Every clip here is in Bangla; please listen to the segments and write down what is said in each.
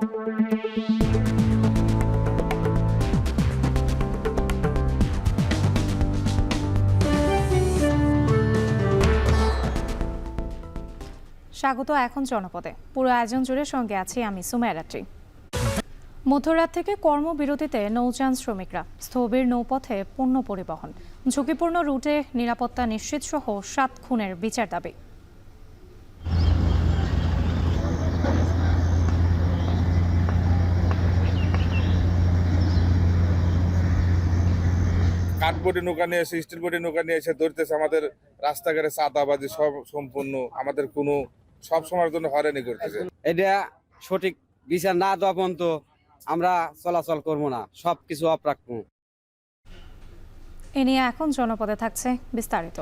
স্বাগত এখন জনপদে। পুরো আয়োজন জুড়ে সঙ্গে আছি আমি সুমাইরাত্রি। মধ্যরাত থেকে কর্মবিরতিতে নৌযান শ্রমিকরা, স্থবির নৌপথে পণ্য পরিবহন, ঝুঁকিপূর্ণ রুটে নিরাপত্তা নিশ্চিত সহ 7 খুনের বিচার দাবি। কাঠবোর্ডে নৌকা নিয়ে এসে, স্টিল বোর্ডে নৌকা নিয়ে এসে ধরতেছে। আমাদের রাস্তাঘাটে চাঁদাবাজি সব সম্পূর্ণ, আমাদের কোনো সব সময়ের জন্য হয়রানি করতেছে। এটা সঠিক বিচার না দেওয়া পর্যন্ত আমরা চলাচল করবো না, সবকিছু অফ রাখবো। এ নিয়ে এখন জনপদে থাকছে বিস্তারিত।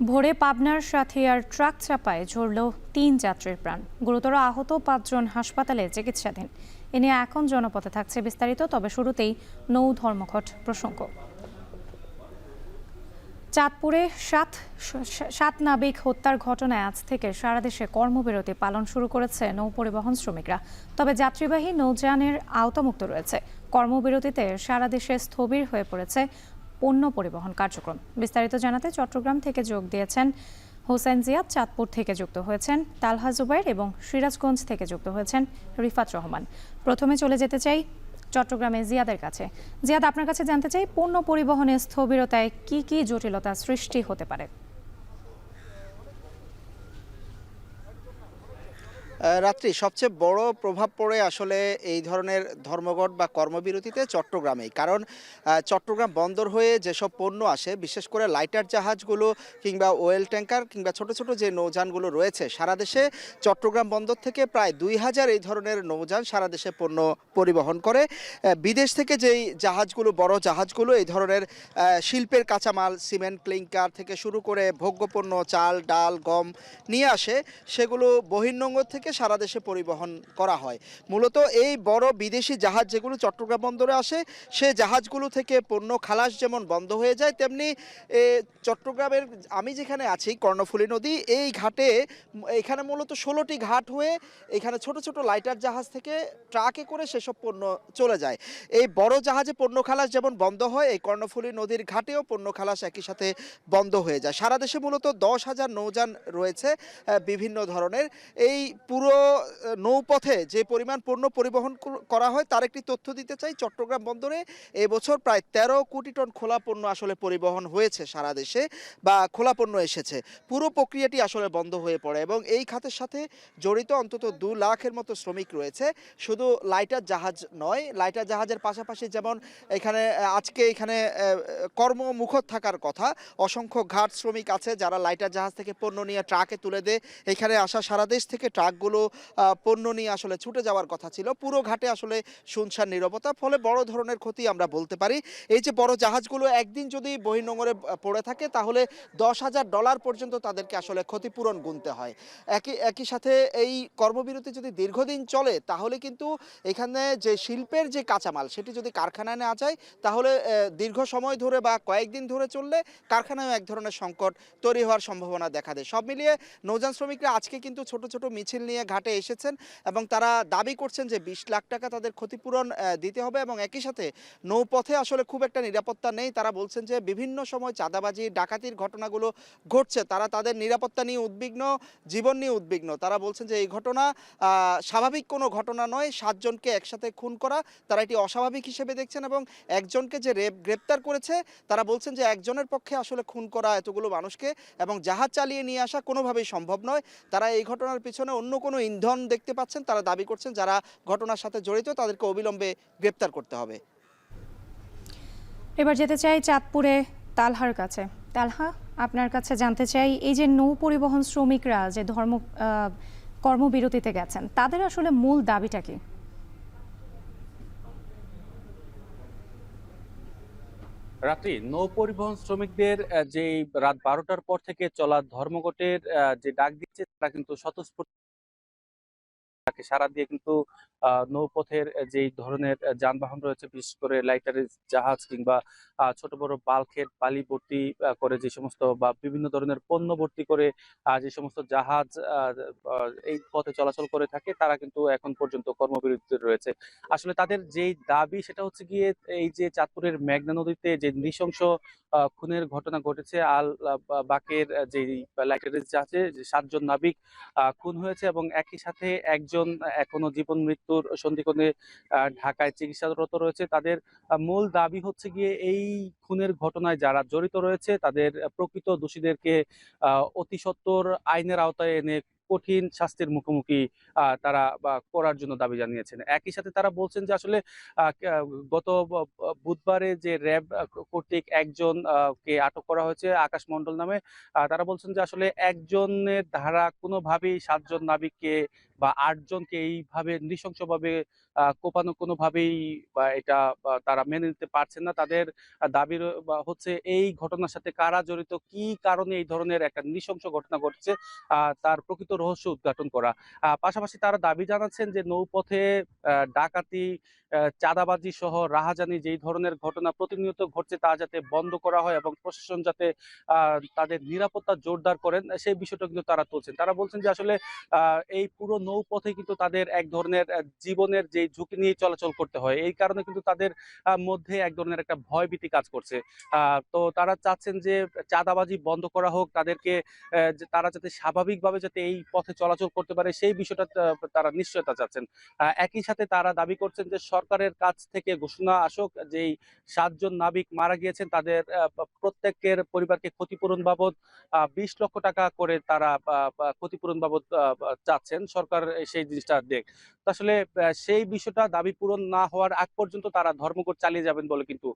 ভোরে পাবনার সাথিয়ার ট্রাক চাপায় ঝরল 3 যাত্রীর প্রাণ, গুরুতর আহত 5 জন হাসপাতালে চিকিৎসাধীন। এ নিয়ে এখন জনপদে থাকছে বিস্তারিত। তবে শুরুতেই নৌ ধর্মঘট প্রসঙ্গ। চাঁদপুরে সাত নাবিক হত্যার ঘটনায় আজ থেকে সারা দেশে কর্মবিরতি পালন শুরু করেছে নৌ পরিবহন শ্রমিকরা। তবে যাত্রীবাহী নৌযানের আওতামুক্ত রয়েছে। কর্মবিরতিতে সারা দেশে স্থবির হয়ে পড়েছে পণ্য পরিবহন কার্যক্রম। বিস্তারিত জানাতে চট্টগ্রাম থেকে যোগ দিয়েছেন হোসেন জিয়াদ, চাঁদপুর থেকে যুক্ত হয়েছেন তালহা জুবাইর এবং সিরাজগঞ্জ থেকে যুক্ত হয়েছেন রিফাত রহমান। প্রথমে চলে যেতে চাই চট্টগ্রামে জিয়াদের কাছে। জিয়াদ, আপনার কাছে জানতে চাই, পণ্য পরিবহনে স্থবিরতায় কি কি জটিলতা সৃষ্টি হতে পারে? রাত্রি সবচেয়ে বড় প্রভাব পড়ে আসলে এই ধরনের ধর্মঘট বা কর্মবিরতিতে চট্টগ্রামেই। কারণ চট্টগ্রাম বন্দর হয়ে যেসব পণ্য আসে, বিশেষ করে লাইটার জাহাজগুলো কিংবা ওয়েল ট্যাঙ্কার কিংবা ছোট ছোট যে নৌযানগুলো রয়েছে, সারা দেশে চট্টগ্রাম বন্দর থেকে প্রায় 2000 এই ধরনের নৌযান সারা দেশে পণ্য পরিবহন করে। বিদেশ থেকে যেই জাহাজগুলো, বড় জাহাজগুলো এই ধরনের শিল্পের কাঁচামাল, সিমেন্ট, ক্লিংকার থেকে শুরু করে ভোগ্যপণ্য, চাল, ডাল, গম নিয়ে আসে, সেগুলো বহির্নোঙর থেকে সারা দেশে পরিবহন করা হয়। মূলত এই বড় বিদেশি জাহাজ যেগুলো চট্টগ্রাম বন্দরে আসে, সে জাহাজগুলো থেকে পণ্য খালাস যেমন বন্ধ হয়ে যায়, তেমনি চট্টগ্রামের আমি যেখানে আছি কর্ণফুলী নদী, এই ঘাটে এখানে মূলত 16টি ঘাট হয়ে এখানে ছোট ছোট লাইটার জাহাজ থেকে ট্রাকে করে সেসব পণ্য চলে যায়। এই বড় জাহাজে পণ্য খালাস যেমন বন্ধ হয়, এই কর্ণফুলী নদীর ঘাটেও পণ্য খালাস একই সাথে বন্ধ হয়ে যায়। সারা দেশে মূলত 10,000 নৌযান রয়েছে বিভিন্ন ধরনের। এই পুরো নৌপথে যে পরিমাণ পণ্য পরিবহন করা হয় তার একটি তথ্য দিতে চাই। চট্টগ্রাম বন্দরে এবছর প্রায় 13 কোটি টন খোলা পণ্য আসলে পরিবহন হয়েছে সারা দেশে, বা খোলা পণ্য এসেছে। পুরো প্রক্রিয়াটি আসলে বন্ধ হয়ে পড়ে এবং এই খাতের সাথে জড়িত অন্তত 2 লাখের মতো শ্রমিক রয়েছে। শুধু লাইটার জাহাজ নয়, লাইটার জাহাজের পাশাপাশি যেমন আজকে এখানে কর্মমুখর থাকার কথা, অসংখ্য ঘাট শ্রমিক আছে যারা লাইটার জাহাজ থেকে পণ্য নিয়ে ট্রাকে তুলে দেয়। এখানে আসা সারা দেশ থেকে ট্রাকগুলো পণ্য নিয়ে আসলে ছুটে যাওয়ার কথা ছিল। পুরো ঘাটে আসলে শুনশান নীরবতা, ফলে বড় ধরনের ক্ষতি আমরা বলতে পারি। এই যে বড় জাহাজগুলো একদিন যদি বহির্নোঙরে পড়ে থাকে, তাহলে $10,000 পর্যন্ত তাদেরকে আসলে ক্ষতিপূরণ গুনতে হয়। একই সাথে এই কর্মবিরতি যদি দীর্ঘদিন চলে, তাহলে কিন্তু এখানে যে শিল্পের যে কাঁচামাল, সেটি যদি কারখানায় নেওয়া যায়, তাহলে দীর্ঘ সময় ধরে বা কয়েকদিন ধরে চললে কারখানায় এক ধরনের সংকট তৈরি হওয়ার সম্ভাবনা দেখা দেয়। সব মিলিয়ে নৌযান শ্রমিকরা আজকে কিন্তু ছোট ছোট মিছিল নিয়ে ঘাটে এসেছেন এবং তারা দাবি করছেন যে 20 লাখ টাকা তাদের ক্ষতিপূরণ দিতে হবে এবং একই সাথে নৌপথে আসলে খুব একটা নিরাপত্তা নেই। তারা বলছেন যে বিভিন্ন সময় চাঁদাবাজি, ডাকাতির ঘটনাগুলো ঘটছে, তারা তাদের নিরাপত্তা নিয়ে উদ্বিগ্ন, জীবন নিয়ে উদ্বিগ্ন। তারা বলছেন যে এই ঘটনা স্বাভাবিক কোনো ঘটনা নয়। 7 জনকে একসাথে খুন করা তারা এটি অস্বাভাবিক হিসেবে দেখছেন এবং একজনকে যে গ্রেপ্তার করেছে, তারা বলছেন যে একজনের পক্ষে আসলে খুন করা এতগুলো মানুষকে এবং জাহাজ চালিয়ে নিয়ে আসা কোনোভাবেই সম্ভব নয়। তারা এই ঘটনার পিছনে অন্য কোনো ইন্ধন দেখতে পাচ্ছেন। তারা দাবি করছেন যারা ঘটনার সাথে জড়িত তাদেরকে অবিলম্বে গ্রেপ্তার করতে হবে। এবার যেতে চাই চাঁদপুরে তালহার কাছে। তালহা, আপনার কাছে জানতে চাই, এই যে নৌ পরিবহন শ্রমিকরা যে কর্মবিরতিতে গেছেন, তাদের আসলে মূল দাবিটা কি? রাত্রি নৌ পরিবহন শ্রমিকদের যে রাত 12টার পর থেকে চলা ধর্মঘটের যে ডাক দিচ্ছে তারা কিন্তু স্বতঃস্ফূর্ত তাকে সাড়া দিয়ে কিন্তু নৌপথের যেই ধরনের যানবাহন রয়েছে, বিশেষ করে লাইটারের জাহাজ কিংবা ছোট বড় বাল্কহেড বালি ভর্তি করে যে সমস্ত বা বিভিন্ন ধরনের পণ্য ভর্তি করে যে সমস্ত জাহাজ এই পথে চলাচল করে থাকে, তারা কিন্তু এখন পর্যন্ত কর্মবিরতিতে রয়েছে। আসলে তাদের যেই দাবি সেটা হচ্ছে গিয়ে এই যে চাঁদপুরের মেঘনা নদীতে যে নৃশংস খুনের ঘটনা ঘটেছে, আল বাকের যে লাইটারের জাহাজে যে 7 জন নাবিক খুন হয়েছে এবং একই সাথে একজন এখনো জীবন মৃত্যুর সন্ধিক্ষণে ঢাকায় চিকিৎসারত রয়েছে। তাদের মূল দাবি হচ্ছে গিয়ে এই খুনের ঘটনায় যারা জড়িত রয়েছে তাদের প্রকৃত দোষীদেরকে অতি সত্বর আইনের আওতায় এনে কঠিন শাস্তির মুখোমুখি তারা করার জন্য দাবি জানিয়েছেন। একই সাথে তারা বলছেন যে আসলে গত বুধবারে যে র্যাব কর্তৃক একজন কে আটক করা হয়েছে আকাশ মণ্ডল নামে, তারা বলছেন যে আসলে একজনের ধারা কোনোভাবেই 7 জন নাবিককে বা 8 জনকে এইভাবে নৃশংসভাবে কোপানো কোনোভাবেই বা এটা তারা মেনে নিতে পারছেন না। তাদের দাবি হচ্ছে এই ঘটনার সাথে কারা জড়িত, কি কারণে এই ধরনের একটা নৃশংস ঘটনা ঘটছে তার প্রকৃত রহস্য উদ্ঘাটন করা। পাশাপাশি তারা দাবি জানাচ্ছেন যে নৌপথে ডাকাতি, চাঁদাবাজি সহ রাহাজানি যেই ধরনের ঘটনা প্রতিনিয়ত ঘটছে তা যাতে বন্ধ করা হয় এবং প্রশাসন যাতে তাদের নিরাপত্তা জোরদার করেন, সেই বিষয়টা কিন্তু তারা তুলছেন। তারা বলছেন যে আসলে এই পুরো নৌপথে কিন্তু তাদের এক ধরনের জীবনের যে ঝুঁকি নিয়ে চলাচল করতে হয়, এই কারণে কিন্তু তাদের মধ্যে এক ধরনের একটা ভয়ভীতি কাজ করছে। তো তারা চাচ্ছেন যে চাঁদাবাজি বন্ধ করা হোক, তাদেরকে তারা যাতে স্বাভাবিকভাবে যাতে এই পথে চলাচল করতে পারে সেই বিষয়টা তারা নিশ্চয়তা চাচ্ছেন। একই সাথে তারা দাবি করছেন যে সরকারের কাছ থেকে ঘোষণা আসুক যেই 7 জন নাবিক মারা গিয়েছেন তাদের প্রত্যেকের পরিবারকে ক্ষতিপূরণ বাবদ 20 লক্ষ টাকা করে তারা ক্ষতিপূরণ বাবদ চাচ্ছেন, সরকার সেই জিনিসটা দেখ। তো আসলে সেই বিষয়টা দাবি পূরণ না হওয়ার আগ পর্যন্ত তারা ধর্মঘট চালিয়ে যাবেন বলে কিন্তু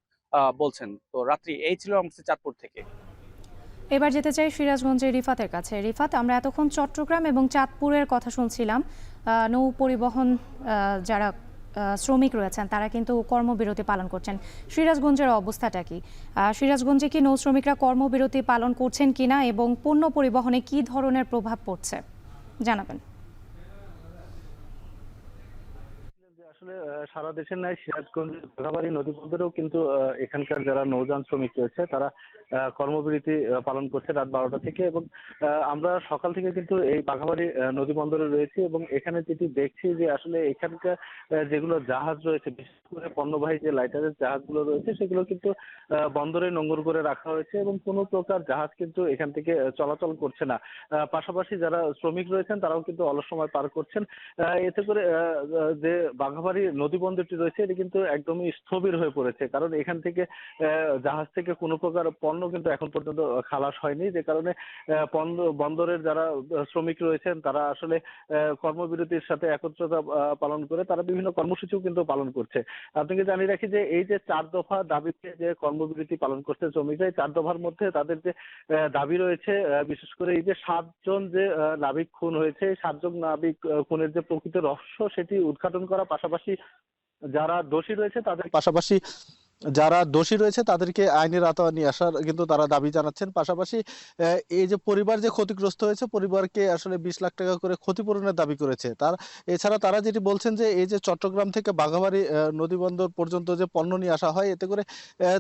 বলছেন। তো রাত্রি এই ছিল আমাদের চাঁদপুর থেকে। এবার যেতে চাই সিরাজগঞ্জের রিফাতের কাছে। রিফাত, আমরা এতক্ষণ চট্টগ্রাম এবং চাঁদপুরের কথা শুনছিলাম। নৌ পরিবহন যারা শ্রমিক রয়েছেন তারা কিন্তু কর্মবিরতি পালন করছেন। সিরাজগঞ্জের অবস্থাটা কি? সিরাজগঞ্জে কি নৌ শ্রমিকরা কর্মবিরতি পালন করছেন কিনা এবং পণ্য পরিবহনে কি ধরনের প্রভাব পড়ছে জানাবেন। আসলে সারা দেশের ন্যায় সিরাজগঞ্জের বাঘাবাড়ি নদীবন্দরেও কিন্তু এখানকার যারা নৌযান শ্রমিক রয়েছে তারা কর্মবিরতি পালন করছে রাত 12টা থেকে, এবং আমরা সকাল থেকে কিন্তু এই বাঘাবাড়ি নদীবন্দরে রয়েছি এবং এখানে যেটি দেখছি যে আসলে এখানকার যেগুলো জাহাজ রয়েছে, বিশেষ করে পণ্যবাহী যে লাইটারের জাহাজগুলো রয়েছে সেগুলো কিন্তু বন্দরে নোঙর করে রাখা হয়েছে এবং কোনো প্রকার জাহাজ কিন্তু এখান থেকে চলাচল করছে না। পাশাপাশি যারা শ্রমিক রয়েছেন তারাও কিন্তু অলস সময় পার করছেন। এতে করে যে বাঘাবাড়ি নদীবন্দরটি রয়েছে এটি কিন্তু একদমই স্থবির হয়ে পড়েছে, কারণ এখান থেকে জাহাজ থেকে কোনো প্রকার পণ্য কিন্তু এখন পর্যন্ত খালাস হয়নি, যে কারণে বন্দরের যারা শ্রমিক রয়েছেন তারা আসলে কর্মবিরতির সাথে একত্রতা পালন করে তারা বিভিন্ন কর্মসূচিও কিন্তু পালন করছে। আপনাকে জানিয়ে রাখি যে এই যে 4 দফা দাবিতে যে কর্মবিরতি পালন করছে শ্রমিকরা, এই 4 দফার মধ্যে তাদের যে দাবি রয়েছে, বিশেষ করে এই যে 7 জন যে নাবিক খুন হয়েছে, 7 জন নাবিক খুনের যে প্রকৃত রহস্য সেটি উদ্ঘাটন করা, পাশাপাশি যারা দোষী রয়েছে তাদেরকে আইনের আওতায় নিয়ে আসার কিন্তু তারা দাবি জানাচ্ছেন। পাশাপাশি এই যে পরিবার যে ক্ষতিগ্রস্ত হয়েছে পরিবারকে আসলে 20 লাখ টাকা করে ক্ষতিপূরণের দাবি করেছে। এছাড়া তারা যেটি বলছেন যে এই যে চট্টগ্রাম থেকে বাঘাবাড়ি নদীবন্দর পর্যন্ত যে পণ্য নিয়ে আসা হয় এতে করে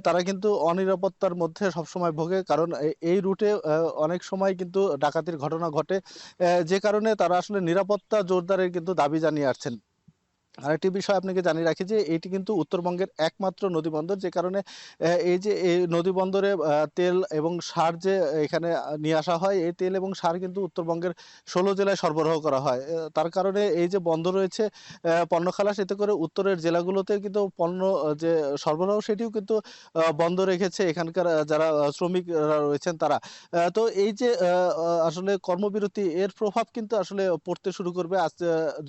তারা কিন্তু অনিরাপত্তার মধ্যে সবসময় ভোগে, কারণ এই রুটে অনেক সময় কিন্তু ডাকাতির ঘটনা ঘটে, যে কারণে তারা আসলে নিরাপত্তা জোরদারের কিন্তু দাবি জানিয়ে আসছেন। আরেকটি বিষয় আপনাকে জানিয়ে রাখি যে এটি কিন্তু উত্তরবঙ্গের একমাত্র নদীবন্দর, যে কারণে এই যে এই নদীবন্দরে তেল এবং সার যে এখানে নিয়ে আসা হয়, এই তেল এবং সার কিন্তু উত্তরবঙ্গের 16 জেলায় সরবরাহ করা হয়। তার কারণে এই যে বন্ধ রয়েছে পণ্য খালাস, এতে করে উত্তরের জেলাগুলোতে কিন্তু পণ্য যে সরবরাহ সেটিও কিন্তু বন্ধ রেখেছে এখানকার যারা শ্রমিক রয়েছেন তারা। তো এই যে আসলে কর্মবিরতি এর প্রভাব কিন্তু আসলে পড়তে শুরু করবে আজ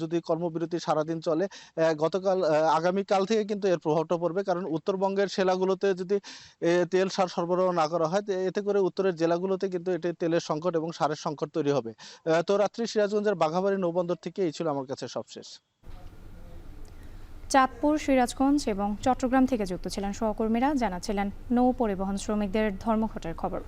যদি কর্মবিরতি সারাদিন চলে। আগামীকাল থেকে কিন্তু এর প্রভাবটা পড়বে, কারণ উত্তরবঙ্গের জেলাগুলোতে যদি তেল সার সরবরাহ না করা হয় এতে করে উত্তরের জেলাগুলোতে কিন্তু এটি তেলের সংকট এবং সারের সংকট তৈরি হবে। তো রাত্রি সিরাজগঞ্জের বাঘাবাড়ি নৌবন্দর থেকে এই ছিল আমার কাছে সবশেষ। চাঁদপুর, সিরাজগঞ্জ এবং চট্টগ্রাম থেকে যুক্ত ছিলেন সহকর্মীরা, জানাচ্ছিলেন নৌ পরিবহন শ্রমিকদের ধর্মঘটের খবর।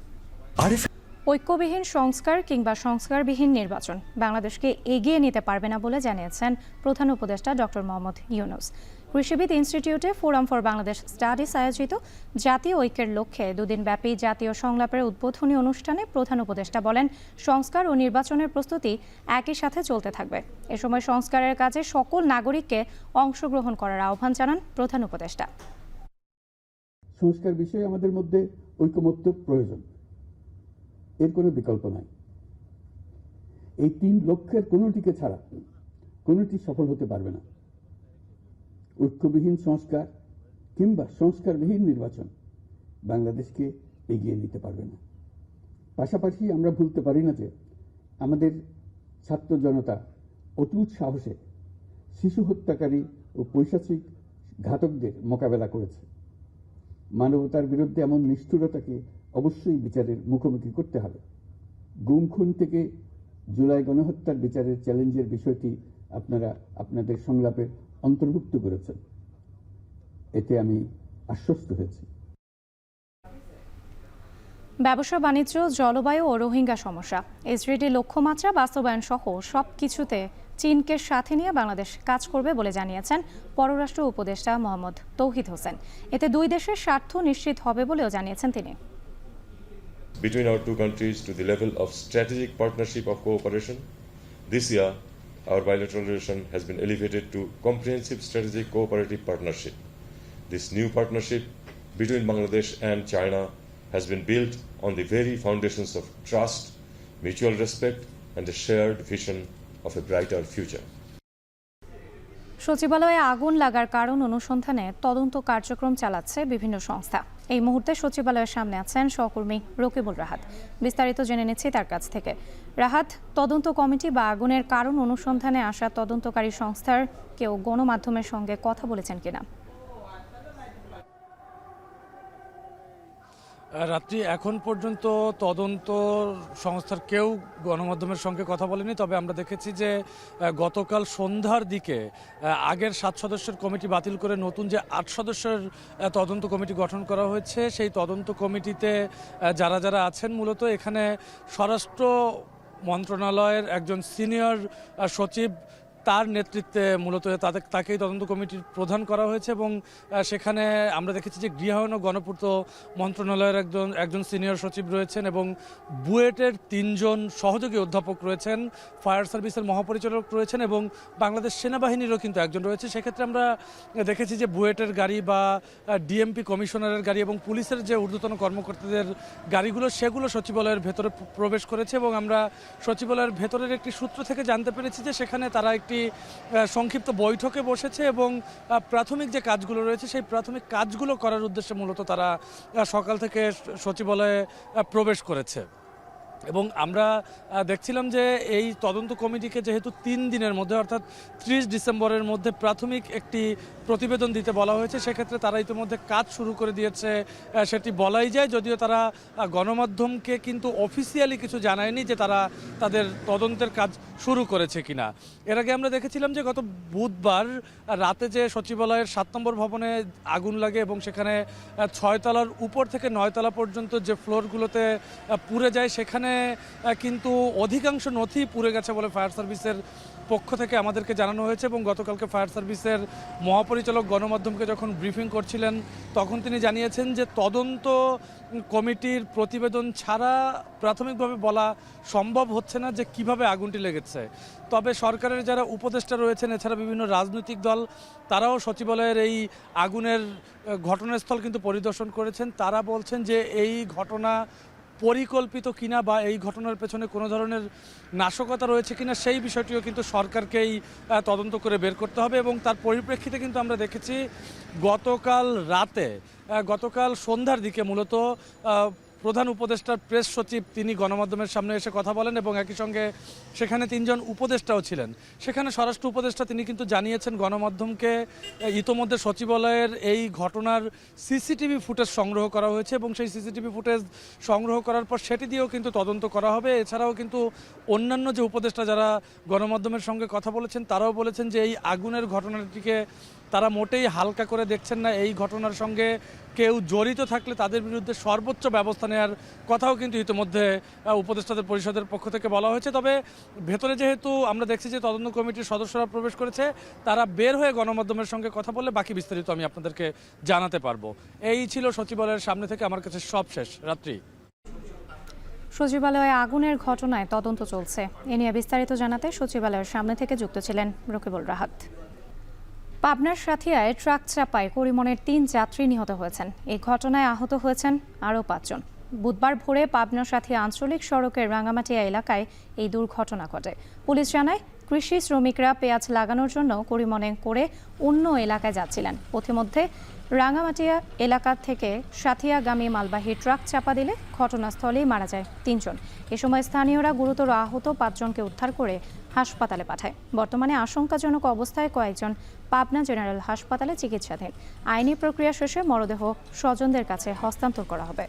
ঐক্যবিহীন সংস্কার কিংবা সংস্কারবিহীন নির্বাচন বাংলাদেশকে এগিয়ে নিতে পারবে না বলে জানিয়েছেন প্রধান উপদেষ্টা ডক্টর মোহাম্মদ ইউনূস। কৃষিবিদ ইনস্টিটিউটে ফোরাম ফর বাংলাদেশ স্টাডিজ আয়োজিত জাতীয় ঐক্যের লক্ষ্যে দুদিনব্যাপী জাতীয় সংলাপের উদ্বোধনী অনুষ্ঠানে প্রধান উপদেষ্টা বলেন, সংস্কার ও নির্বাচনের প্রস্তুতি একই সাথে চলতে থাকবে। এ সময় সংস্কারের কাজে সকল নাগরিককে অংশগ্রহণ করার আহ্বান জানান প্রধান উপদেষ্টা। সংস্কার বিষয়ে আমাদের মধ্যে ঐকমত্য প্রয়োজন, এর কোনো বিকল্প নাই। এই 3 লক্ষ্যের কোনোটিকে ছাড়া কোনোটি সফল হতে পারবে না। ঐক্যবিহীন সংস্কার কিংবা সংস্কারবিহীন নির্বাচন বাংলাদেশকে এগিয়ে নিতে পারবে না। পাশাপাশি আমরা ভুলতে পারি না যে আমাদের ছাত্র জনতা অটুট সাহসে শিশু হত্যাকারী ও পৈশাচিক ঘাতকদের মোকাবেলা করেছে। মানবতার বিরুদ্ধে এমন নিষ্ঠুরতাকে অবশ্যই বিচারের মুখোমুখি করতে হবে। গুম খুন থেকে জুলাই গণহত্যার বিচারের চ্যালেঞ্জের বিষয়টি আপনারা আপনাদের সংলাপে অন্তর্ভুক্ত করেছেন, এতে আমি আশ্বস্ত হয়েছি। ব্যবসা বাণিজ্য, জলবায়ু ও রোহিঙ্গা সমস্যা, এসডিজি লক্ষ্যমাত্রা বাস্তবায়ন সহ সবকিছুতে চীনকে সাথে নিয়ে বাংলাদেশ কাজ করবে বলে জানিয়েছেন পররাষ্ট্র উপদেষ্টা মোহাম্মদ তৌহিদ হোসেন। এতে দুই দেশের স্বার্থ নিশ্চিত হবে বলেও জানিয়েছেন তিনি। Between our two countries to the level of strategic partnership of cooperation. This year, our bilateral relation has been elevated to comprehensive strategic cooperative partnership. This new partnership between Bangladesh and China has been built on the very foundations of trust, mutual respect, and a shared vision of a brighter future. সচিবালয়ে আগুন লাগার কারণ অনুসন্ধানে তদন্ত কার্যক্রম চালাচ্ছে বিভিন্ন সংস্থা। এই মুহূর্তে সচিবালয়ের সামনে আছেন সহকর্মী রকিবুল রাহাত। বিস্তারিত জেনে নিচ্ছি তার কাছ থেকে। রাহাত, তদন্ত কমিটি বা আগুনের কারণ অনুসন্ধানে আসা তদন্তকারী সংস্থার কেউ গণমাধ্যমের সঙ্গে কথা বলেছেন কিনা? রাত্রি এখন পর্যন্ত তদন্ত সংস্থার কেউ গণমাধ্যমের সঙ্গে কথা বলেনি। তবে আমরা দেখেছি যে গতকাল সন্ধ্যার দিকে আগের 7 সদস্যের কমিটি বাতিল করে নতুন যে 8 সদস্যের তদন্ত কমিটি গঠন করা হয়েছে, সেই তদন্ত কমিটিতে যারা যারা আছেন, মূলত এখানে স্বরাষ্ট্র মন্ত্রণালয়ের একজন সিনিয়র সচিব, তার নেতৃত্বে মূলত তাকেই তদন্ত কমিটির প্রধান করা হয়েছে। এবং সেখানে আমরা দেখেছি যে গৃহায়ন ও গণপূর্ত মন্ত্রণালয়ের একজন সিনিয়র সচিব রয়েছেন এবং বুয়েটের 3 জন সহযোগী অধ্যাপক রয়েছেন, ফায়ার সার্ভিসের মহাপরিচালক রয়েছেন এবং বাংলাদেশ সেনাবাহিনীরও কিন্তু একজন রয়েছে। সেক্ষেত্রে আমরা দেখেছি যে বুয়েটের গাড়ি বা ডিএমপি কমিশনারের গাড়ি এবং পুলিশের যে ঊর্ধ্বতন কর্মকর্তাদের গাড়িগুলো, সেগুলো সচিবালয়ের ভেতরে প্রবেশ করেছে। এবং আমরা সচিবালয়ের ভেতরের একটি সূত্র থেকে জানতে পেরেছি যে সেখানে তারা একটি সংক্ষিপ্ত বৈঠকে বসেছে এবং প্রাথমিক যে কাজগুলো রয়েছে সেই প্রাথমিক কাজগুলো করার উদ্দেশ্যে মূলত তারা সকাল থেকে সচিবালয়ে প্রবেশ করেছে। এবং আমরা দেখছিলাম যে এই তদন্ত কমিটিকে যেহেতু 3 দিনের মধ্যে অর্থাৎ 30 ডিসেম্বরের মধ্যে প্রাথমিক একটি প্রতিবেদন দিতে বলা হয়েছে, সেক্ষেত্রে তারা ইতিমধ্যে কাজ শুরু করে দিয়েছে সেটি বলাই যায়। যদিও তারা গণমাধ্যমকে কিন্তু অফিসিয়ালি কিছু জানায়নি যে তারা তাদের তদন্তের কাজ শুরু করেছে কিনা। এর আগে আমরা দেখেছিলাম যে গত বুধবার রাতে যে সচিবালয়ের 7 নম্বর ভবনে আগুন লাগে এবং সেখানে 6 তলার উপর থেকে 9 তলা পর্যন্ত যে ফ্লোরগুলোতে পুড়ে যায়, সেখানে কিন্তু অধিকাংশ নথি পুড়ে গেছে বলে ফায়ার সার্ভিসের পক্ষ থেকে আমাদেরকে জানানো হয়েছে। এবং গতকালকে ফায়ার সার্ভিসের মহাপরিচালক গণমাধ্যমকে যখন ব্রিফিং করছিলেন, তখন তিনি জানিয়েছেন যে তদন্ত কমিটির প্রতিবেদন ছাড়া প্রাথমিকভাবে বলা সম্ভব হচ্ছে না যে কিভাবে আগুনটি লেগেছে। তবে সরকারের যারা উপদেষ্টা রয়েছেন, এছাড়া বিভিন্ন রাজনৈতিক দল, তারাও সচিবালয়ের এই আগুনের ঘটনাস্থল কিন্তু পরিদর্শন করেছেন। তারা বলছেন যে এই ঘটনা পরিকল্পিত কিনা বা এই ঘটনার পেছনে কোনো ধরনের নাশকতা রয়েছে কিনা, সেই বিষয়টিও কিন্তু সরকারকেই তদন্ত করে বের করতে হবে। এবং তার পরিপ্রেক্ষিতে কিন্তু আমরা দেখেছি গতকাল সন্ধ্যার দিকে মূলত প্রধান উপদেষ্টার প্রেস সচিব তিনি গণমাধ্যমের সামনে এসে কথা বলেন এবং একই সঙ্গে সেখানে 3 জন উপদেষ্টাও ছিলেন। সেখানে স্বরাষ্ট্র উপদেষ্টা তিনি কিন্তু জানিয়েছেন গণমাধ্যমকে ইতোমধ্যে সচিবালয়ের এই ঘটনার সিসিটিভি ফুটেজ সংগ্রহ করা হয়েছে এবং সেই সিসিটিভি ফুটেজ সংগ্রহ করার পর সেটি দিয়েও কিন্তু তদন্ত করা হবে। এছাড়াও কিন্তু অন্যান্য যে উপদেষ্টা যারা গণমাধ্যমের সঙ্গে কথা বলেছেন, তারাও বলেছেন যে এই আগুনের ঘটনাটিকে তারা মোটেই হালকা করে দেখছেন না। এই ঘটনার সঙ্গে কেউ জড়িত থাকলে তাদের বিরুদ্ধে সর্বোচ্চ ব্যবস্থা নেওয়ার কথাও কিন্তু ইতিমধ্যে উপদেষ্টাদের পরিষদের পক্ষ থেকে বলা হয়েছে। তবে ভেতরে যেহেতু আমরা দেখছি যে তদন্ত কমিটির সদস্যরা প্রবেশ করেছে, তারা বের হয়ে গণমাধ্যমের সঙ্গে কথা বললে বাকি বিস্তারিত আমি আপনাদেরকে জানাতে পারবো। এই ছিল সচিবালয়ের সামনে থেকে আমার কাছে সব শেষ। রাত্রি, সচিবালয়ে আগুনের ঘটনায় তদন্ত চলছে। এ নিয়ে বিস্তারিত জানাতে সচিবালয়ের সামনে থেকে যুক্ত ছিলেন রকিবুল রাহাত। পাবনার সাথিয়ায় ট্রাক চাপায় করিমনের 3 যাত্রী নিহত হয়েছেন। এই ঘটনায় আহত হয়েছেন আরও 5 জন। বুধবার ভোরে পাবনা সাথিয়া আঞ্চলিক সড়কের রাঙ্গামাটিয়া এলাকায় এই দুর্ঘটনা ঘটে। পুলিশ জানায়, কৃষি শ্রমিকরা পেঁয়াজ লাগানোর জন্য করিমনে করে অন্য এলাকায় যাচ্ছিলেন। পথিমধ্যে রাঙ্গামাটিয়া এলাকা থেকে সাথিয়াগামী মালবাহী ট্রাক চাপা দিলে ঘটনাস্থলেই মারা যায় 3 জন। এ সময় স্থানীয়রা গুরুতর আহত 5 জনকে উদ্ধার করে হাসপাতালে পাঠায়। বর্তমানে আশঙ্কাজনক অবস্থায় কয়েকজন পাবনা জেনারেল হাসপাতালে চিকিৎসাধীন। আইনি প্রক্রিয়া শেষে মরদেহ স্বজনদের কাছে হস্তান্তর করা হবে।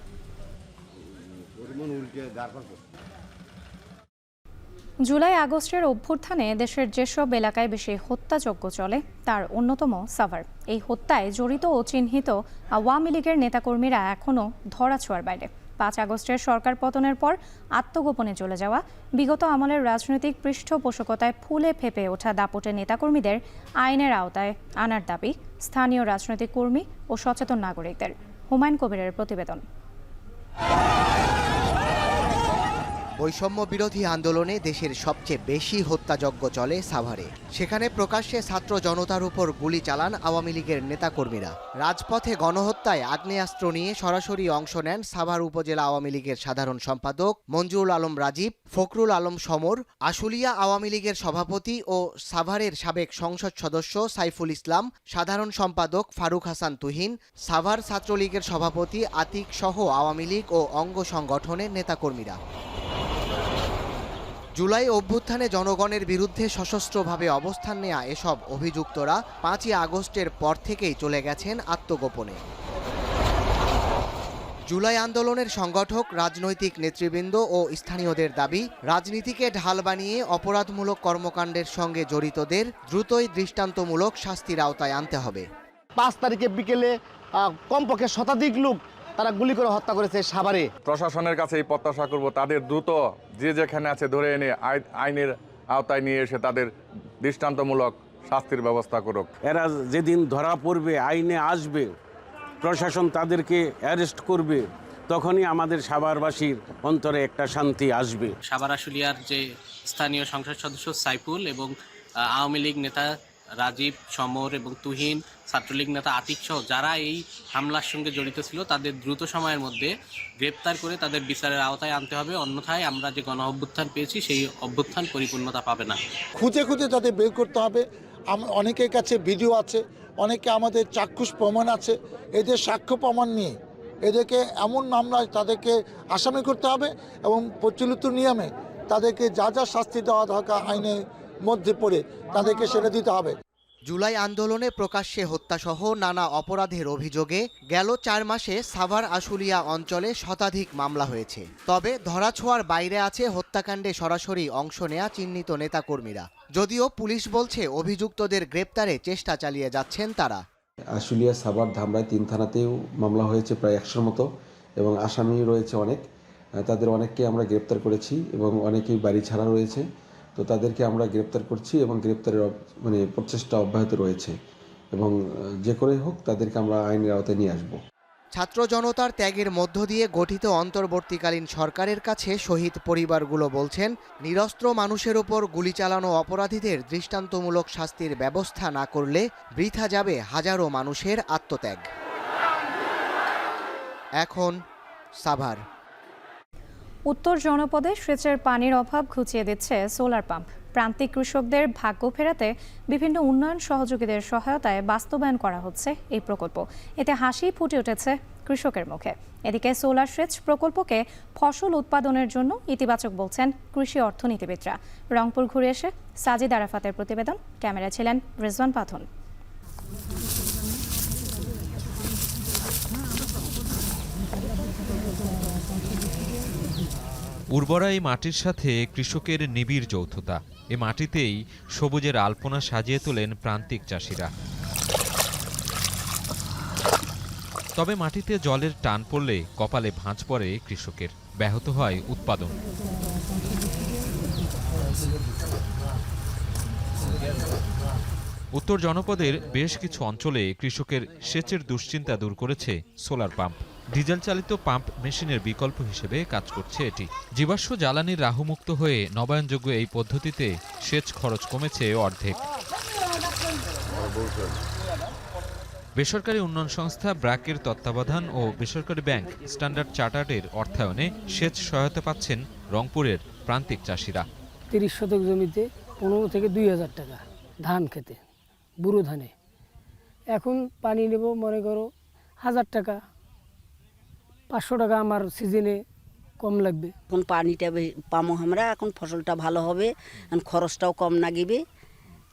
জুলাই আগস্টের অভ্যুত্থানে দেশের যেসব এলাকায় বেশি হত্যাযজ্ঞ চলে তার অন্যতম সাভার। এই হত্যায় জড়িত ও চিহ্নিত আওয়ামী লীগের নেতাকর্মীরা এখনও ধরাছোঁয়ার বাইরে। 5 আগস্টের সরকার পতনের পর আত্মগোপনে চলে যাওয়া, বিগত আমলের রাজনৈতিক পৃষ্ঠপোষকতায় ফুলে ফেপে ওঠা দাপটে নেতাকর্মীদের আইনের আওতায় আনার দাবি স্থানীয় রাজনৈতিক কর্মী ও সচেতন নাগরিকদের। হুমায়ুন কবিরের প্রতিবেদন। বৈষম্য বিরোধী আন্দোলনে দেশের সবচেয়ে বেশি হত্যাযজ্ঞ চলে সাভারে। সেখানে প্রকাশ্যে ছাত্র জনতার উপর গুলি চালান আওয়ামী লীগের নেতাকর্মীরা। রাজপথে গণহত্যায় আগ্নেয়াস্ত্র নিয়ে সরাসরি অংশ নেন সাভার উপজেলা আওয়ামী লীগের সাধারণ সম্পাদক মঞ্জুরুল আলম রাজীব, ফখরুল আলম সমর, আশুলিয়া আওয়ামী লীগের সভাপতি ও সাভারের সাবেক সংসদ সদস্য সাইফুল ইসলাম, সাধারণ সম্পাদক ফারুক হাসান তুহিন, সাভার ছাত্রলীগের সভাপতি আতিক সহ আওয়ামী লীগ ও অঙ্গ সংগঠনের নেতাকর্মীরা। জুলাই অভ্যুত্থানে জনগণের বিরুদ্ধে সশস্ত্রভাবে অবস্থান নেয়া এসব অভিযুক্তরা 5ই আগস্টের পর থেকেই চলে গেছেন আত্মগোপনে। জুলাই আন্দোলনের সংগঠক, রাজনৈতিক নেতৃবৃন্দ ও স্থানীয়দের দাবি, রাজনীতিকে ঢাল বানিয়ে অপরাধমূলক কর্মকাণ্ডের সঙ্গে জড়িতদের দ্রুতই দৃষ্টান্তমূলক শাস্তির আওতায় আনতে হবে। 5 তারিখে বিকেলে কমপক্ষে শতাধিক লোক তারা গুলি করে হত্যা করেছে সাভারে। প্রশাসনের কাছে এই প্রত্যাশা করব, তাদের দ্রুত যে যেখানে আছে ধরে এনে আইনের আওতায় নিয়ে এসে তাদের দৃষ্টান্তমূলক শাস্তির ব্যবস্থা করুক। এরা যেদিন ধরা পড়বে, আইনে আসবে, প্রশাসন তাদেরকে অ্যারেস্ট করবে, তখনই আমাদের সাভারবাসীর অন্তরে একটা শান্তি আসবে। সাভার আশুলিয়ার যে স্থানীয় সংসদ সদস্য সাইফুল এবং আওয়ামী লীগ নেতা রাজীব, সমর এবং তুহিন, ছাত্রলীগ নেতা আতিক সহ যারা এই হামলার সঙ্গে জড়িত ছিল তাদের দ্রুত সময়ের মধ্যে গ্রেপ্তার করে তাদের বিচারের আওতায় আনতে হবে। অন্যথায় আমরা যে গণ অভ্যুত্থান পেয়েছি সেই অভ্যুত্থান পরিপূর্ণতা পাবে না। খুঁজে খুঁজে তাদের বের করতে হবে। অনেকের কাছে ভিডিও আছে, অনেকে আমাদের চাক্ষুষ প্রমাণ আছে। এদের সাক্ষ্য প্রমাণ নিয়ে এদেরকে এমন মামলায় তাদেরকে আসামি করতে হবে এবং প্রচলিত নিয়মে তাদেরকে যা যা শাস্তি দেওয়া দরকার আইনের মধ্যে পড়ে তাদেরকে সেটা দিতে হবে। জুলাই আন্দোলনে প্রকাশ্যে হত্যাসহ নানা অপরাধের অভিযোগে গেল 4 মাসে সাভার আশুলিয়া অঞ্চলে শতাধিক মামলা হয়েছে। তবে ধরাছোঁয়ার বাইরে আছে হত্যাকাণ্ডে সরাসরি অংশ নেয়া চিহ্নিত নেতাকর্মীরা। যদিও পুলিশ বলছে অভিযুক্তদের গ্রেপ্তারে চেষ্টা চালিয়ে যাচ্ছেন তারা। আশুলিয়া, সাভার, ধামরাই 3 থানাতেও মামলা হয়েছে প্রায় 100-র মতো এবং আসামি রয়েছে অনেক। তাদের অনেককে আমরা গ্রেপ্তার করেছি এবং অনেকেই বাড়ি ছাড়া রয়েছে। তো তাদেরকে আমরা গ্রেপ্তার করছি এবং গ্রেপ্তারের প্রচেষ্টা অব্যাহত রয়েছে এবং যে করে হোক তাদেরকে আমরা আইনের আওতায় নিয়ে আসব। ছাত্র জনতার ত্যাগের মধ্য দিয়ে গঠিত অন্তর্বর্তীকালীন সরকারের কাছে শহীদ পরিবারগুলো বলছেন, নিরস্ত্র মানুষের ওপর গুলি চালানো অপরাধীদের দৃষ্টান্তমূলক শাস্তির ব্যবস্থা না করলে বৃথা যাবে হাজারো মানুষের আত্মত্যাগ। এখন সাভার। উত্তর জনপদে সেচের পানির অভাব ঘুচিয়ে দিচ্ছে সোলার পাম্প। প্রান্তিক কৃষকদের ভাগ্য ফেরাতে বিভিন্ন উন্নয়ন সহযোগীদের সহায়তায় বাস্তবায়ন করা হচ্ছে এই প্রকল্প। এতে হাসি ফুটে উঠেছে কৃষকের মুখে। এদিকে সোলার সেচ প্রকল্পকে ফসল উৎপাদনের জন্য ইতিবাচক বলছেন কৃষি অর্থনীতিবিদরা। রংপুর ঘুরে এসে সাজিদ আরাফাতের প্রতিবেদন, ক্যামেরা ছিলেন রিজওয়ান পাথন। উর্বরা এই মাটির সাথে কৃষকের নিবিড় যৌথতা। এ মাটিতেই সবুজের আলপনা সাজিয়ে তোলেন প্রান্তিক চাষিরা। তবে মাটিতে জলের টান পড়লে কপালে ভাঁজ পড়ে কৃষকের, ব্যাহত হয় উৎপাদন। উত্তর জনপদের বেশ কিছু অঞ্চলে কৃষকের সেচের দুশ্চিন্তা দূর করেছে সোলার পাম্প। ডিজেল চালিত পাম্প মেশিনের বিকল্প হিসেবে কাজ করছে এটি। জীবাশ্ম জ্বালানির রাহুমুক্ত হয়ে নবায়নযোগ্য এই পদ্ধতিতে সেচ খরচ কমেছে অর্ধেক। বেসরকারি উন্নয়ন সংস্থা ব্র্যাকের তত্ত্বাবধান ও বেসরকারি ব্যাংক স্ট্যান্ডার্ড চার্টার্ডের অর্থায়নে সেচ সহায়তা পাচ্ছেন রংপুরের প্রান্তিক চাষিরা। 30 শতক জমিতে 15 থেকে 2000 টাকা ধান খেতে, বুড়ো ধানে। এখন পানি নেব মনে করো 1000 টাকা, 500 টাকা আমার সিজনে কম লাগবে। এখন পানিটা পামো আমরা, এখন ফসলটা ভালো হবে, এখন খরচটাও কম লাগবে,